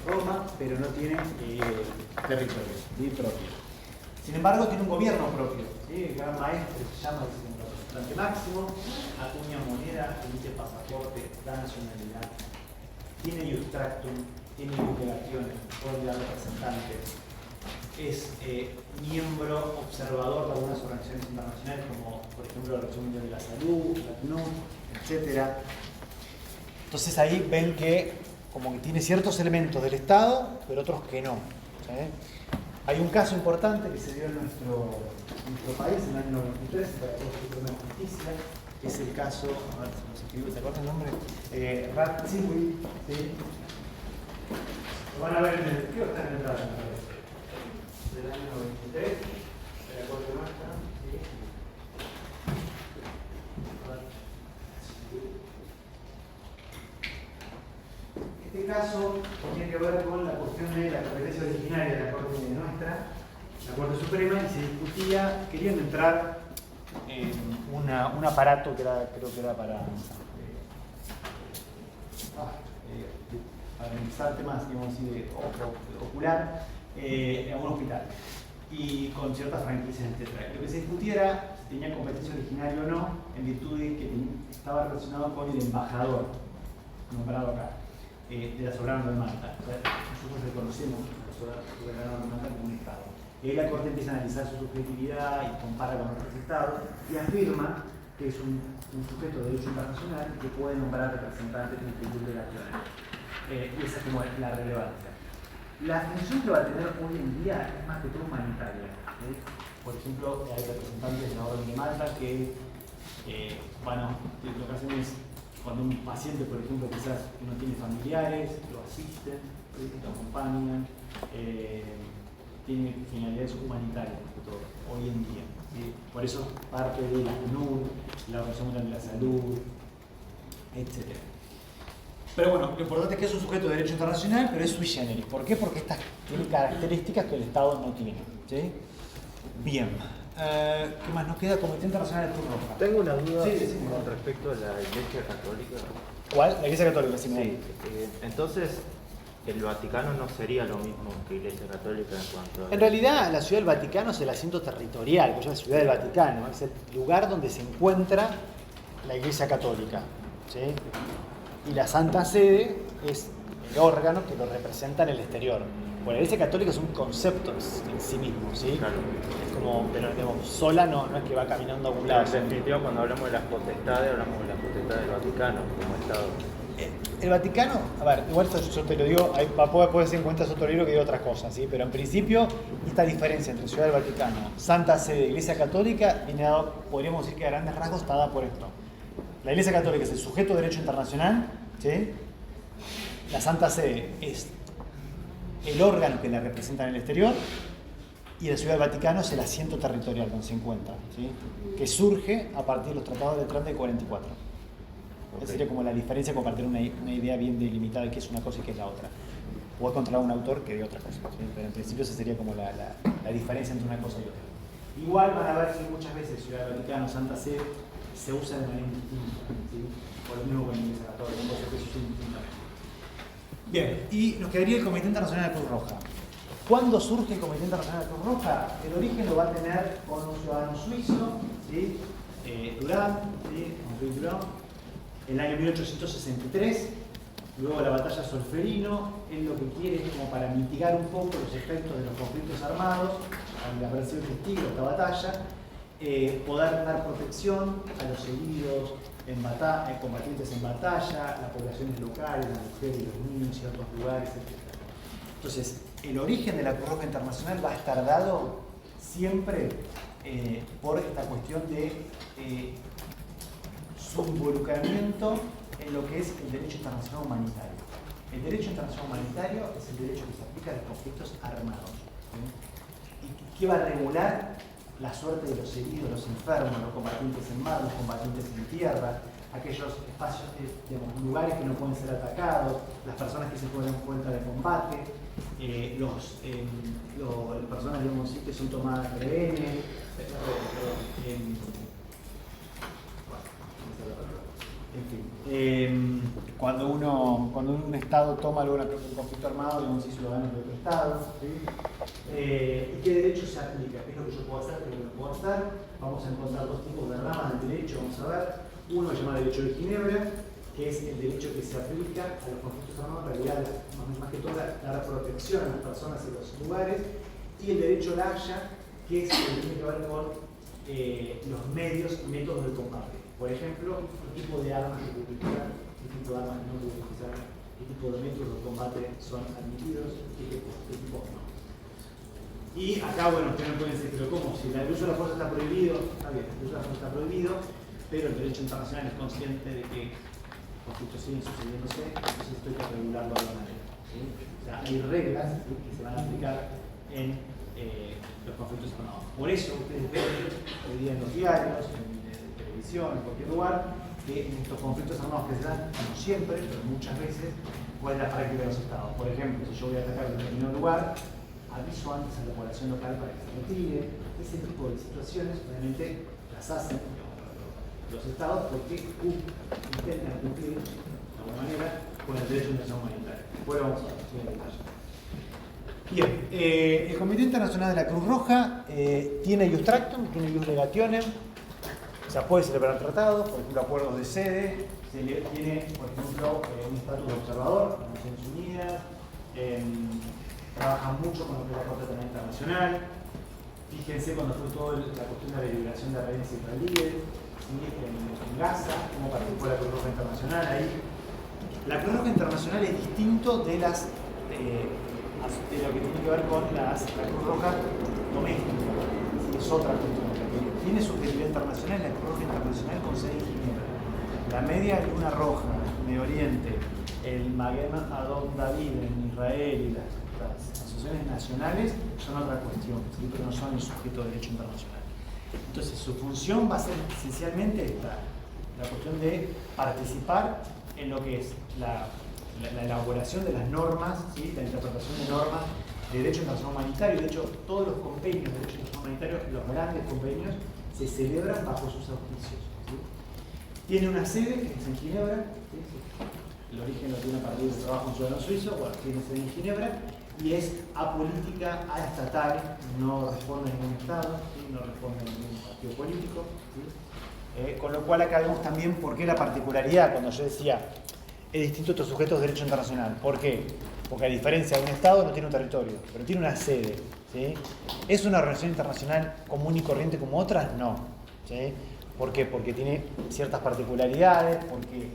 Roma, pero no tiene territorio, ¿sí? Propio. Sin embargo, tiene un gobierno propio, ¿sí? El gran maestre se llama el representante máximo, acuña moneda, emite pasaporte, da nacionalidad, tiene ius tractum, tiene ius legationem, puede dar representantes, es miembro observador de algunas organizaciones internacionales como por ejemplo la Organización Mundial de la Salud, la CNUR, etc. Entonces ahí ven que como que tiene ciertos elementos del Estado, pero otros que no. ¿Sí? Hay un caso importante que se dio en nuestro país en el año 93, en la Corte Suprema de Justicia, que es el caso, a ver si nos escribe, ¿se acuerdan el nombre? Rat Ziwi, ¿sí? Lo van a ver en el, creo que está en el trato, me parece. Del año 93, de la Corte Nuestra, ¿sí? Este caso tiene que ver con la cuestión de la competencia originaria de la Corte Nuestra, la Corte Suprema, y se discutía, querían entrar en un aparato que era, creo que era para analizar temas, digamos así, de ocular en un hospital y con ciertas franquicias, etc. Lo que se discutiera si tenía competencia originaria o no, en virtud de que estaba relacionado con el embajador nombrado acá, de la Soberana de Malta. O sea, nosotros reconocemos a la Soberana de Malta como un Estado. Y ahí la Corte empieza a analizar su subjetividad y compara con otros Estados y afirma que es un sujeto de derecho internacional que puede nombrar representantes en el Tribunal de Naciones. Y esa es como la relevancia. La función que va a tener hoy en día es más que todo humanitaria. ¿Sí? Por ejemplo, hay representantes de la Orden de Malta que lo que hacen es, cuando un paciente, por ejemplo, quizás no tiene familiares, lo asisten, lo acompañan, tiene finalidades humanitarias, sobre todo, hoy en día. ¿Sí? Por eso parte de la CNUR, la Organización Mundial de la Salud, etc. Pero bueno, lo importante es que es un sujeto de derecho internacional, pero es sui generis. ¿Por qué? Porque tiene características que el Estado no tiene. ¿Sí? Bien. ¿Qué más nos queda? Comité Internacional de Cruz Roja. Tengo una duda Sí. con respecto a la Iglesia Católica. ¿Cuál? La Iglesia Católica, sí. Sí, entonces, el Vaticano no sería lo mismo que Iglesia Católica en cuanto a... En realidad, la Ciudad del Vaticano es el asiento territorial, que es la Ciudad del Vaticano. Es el lugar donde se encuentra la Iglesia Católica. ¿Sí? Y la Santa Sede es el órgano que lo representa en el exterior. Bueno, la Iglesia Católica es un concepto en sí mismo, ¿sí? Claro. Es como, pero digamos, sola no es que va caminando a algún lado. En definitiva, cuando hablamos de las potestades, hablamos de las potestades del Vaticano como Estado. El Vaticano, a ver, igual esto yo te lo digo, puede ser en cuenta otro libro que diga otras cosas, ¿sí? Pero en principio, esta diferencia entre Ciudad del Vaticano, Santa Sede, Iglesia Católica, viene dado, podríamos decir que a grandes rasgos está dada por esto. La Iglesia Católica es el sujeto de derecho internacional, ¿sí? La Santa Sede es el órgano que la representa en el exterior, y la Ciudad del Vaticano es el asiento territorial donde se encuentra, ¿sí? Que surge a partir de los tratados de Letrán de 44. Esa sería como la diferencia, como para tener una idea bien delimitada de qué es una cosa y qué es la otra. Puedo encontrar un autor que diga otra cosa, ¿sí? Pero en principio esa sería como la diferencia entre una cosa y otra. Igual van a ver que muchas veces Ciudad del Vaticano, Santa Sede, se usa de manera indistinta, ¿sí? Por lo mismo con la Iglesia Católica, cosas que se usan indistintamente. Bien, y nos quedaría el Comité Internacional de Cruz Roja. ¿Cuándo surge el Comité Internacional de Cruz Roja? El origen lo va a tener con un ciudadano suizo, ¿sí? Durán, ¿sí? Henri Durán, en el año 1863, luego de la batalla de Solferino. Él lo que quiere es como para mitigar un poco los efectos de los conflictos armados, al haber sido testigo de esta batalla, poder dar protección a los heridos combatientes en batalla, las poblaciones locales, las mujeres y los niños, ciertos lugares, etc. Entonces, el origen de la Cruz Roja Internacional va a estar dado siempre por esta cuestión de su involucramiento en lo que es el derecho internacional humanitario. El derecho internacional humanitario es el derecho que se aplica a los conflictos armados. ¿Sí? ¿Y qué va a regular? La suerte de los heridos, los enfermos, los combatientes en mar, los combatientes en tierra, aquellos espacios, lugares que no pueden ser atacados, las personas que se ponen en cuenta de combate, las personas que son tomadas rehenes, cuando un Estado toma algún conflicto armado, digamos, y ciudadanos de otro Estado, ¿sí? ¿Y qué derecho se aplica? ¿Qué es lo que yo puedo hacer? ¿Qué es lo que no puedo hacer? Vamos a encontrar dos tipos de ramas del derecho, vamos a ver. Uno se llama derecho de Ginebra, que es el derecho que se aplica a los conflictos armados, en realidad, más que todo, dar protección a las personas y los lugares, y el derecho Laya, que es el que tiene que ver con los métodos de combate. Por ejemplo, qué tipo de armas se pueden utilizar, qué tipo de armas no se pueden utilizar, qué tipo de métodos de combate son admitidos, qué tipo no. Y acá, bueno, ustedes no pueden decir, pero ¿cómo? Si el uso de la fuerza está prohibido, está bien, el uso de la fuerza está prohibido, pero el derecho internacional es consciente de que conflictos siguen sucediéndose, entonces esto hay que regularlo de alguna manera. ¿Sí? O sea, hay reglas, ¿sí?, que se van a aplicar en los conflictos armados. Por eso ustedes ven hoy día en los diarios, en televisión, en cualquier lugar, que en estos conflictos armados que se dan, no siempre, pero muchas veces, cuál es la práctica de los estados. Por ejemplo, si yo voy a atacar un determinado lugar, aviso antes a la población local para que se retire. Ese tipo de situaciones realmente las hacen los estados porque intentan cumplir de alguna manera con el derecho internacional humanitario. Después vamos a ver en detalle. Bien, el Comité Internacional de la Cruz Roja tiene ius tractum, tiene ius legationem, o sea, puede celebrar tratados, por ejemplo, acuerdos de sede, tiene, por ejemplo, un estatus de observador en Naciones Unidas, trabaja mucho con lo que es la Corte Penal Internacional. Fíjense cuando fue toda la cuestión de la liberación de rehenes israelíes, ¿sí?, en Gaza, cómo participó la Cruz Roja Internacional ahí. La Cruz Roja Internacional es distinto de lo que tiene que ver con la Cruz Roja doméstica. ¿Sí? Es otra cuestión. Tiene su objetividad internacional, la Cruz Roja Internacional con sede en Ginebra. La Media Luna Roja, Medio Oriente, el Maguen Adon David en Israel y las asociaciones nacionales son otra cuestión, ¿sí?, pero no son el sujeto de derecho internacional. Entonces su función va a ser esencialmente esta, la cuestión de participar en lo que es la elaboración de las normas, ¿sí?, la interpretación de normas de derecho internacional humanitario. De hecho, todos los convenios de derecho internacional humanitario, los grandes convenios, se celebran bajo sus auspicios, ¿sí? Tiene una sede que es en Ginebra, ¿sí? El origen lo tiene a partir del trabajo en ciudadano suizo, bueno, tiene sede en Ginebra y es apolítica, aestatal, no responde a ningún Estado, ¿sí?, no responde a ningún partido político, ¿sí? Con lo cual acá vemos también por qué la particularidad, cuando yo decía es distinto a otros sujetos de derecho internacional. ¿Por qué? Porque a diferencia de un Estado no tiene un territorio, pero tiene una sede, ¿sí? ¿Es una organización internacional común y corriente como otras? No, ¿sí? ¿Por qué? Porque tiene ciertas particularidades, porque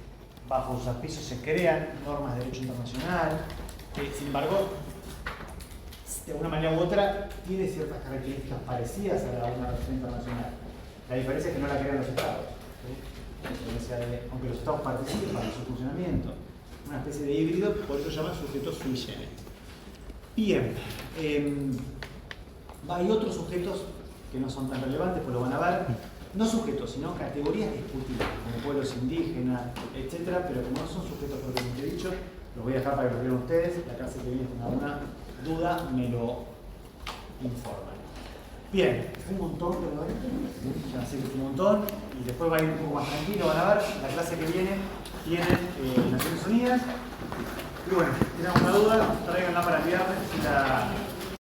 bajo sus auspicios se crean normas de derecho internacional, que sin embargo, de una manera u otra, tiene ciertas características parecidas a la de una organización internacional. La diferencia es que no la crean los Estados, ¿sí? Aunque los Estados participan en su funcionamiento, una especie de híbrido, por eso se llama sujetos sui generis. Bien, hay otros sujetos que no son tan relevantes, pues lo van a ver, no sujetos, sino categorías discutibles, como pueblos indígenas, etc. Pero como no son sujetos propiamente dicho, los voy a dejar para que lo vean ustedes. La clase que viene, si tengan alguna duda, me lo informan. Bien, fue un montón, pero ya sé que fue un montón, y después va a ir un poco más tranquilo, van a ver, la clase que viene tiene Naciones Unidas. Y bueno, si tienen alguna duda, traigan la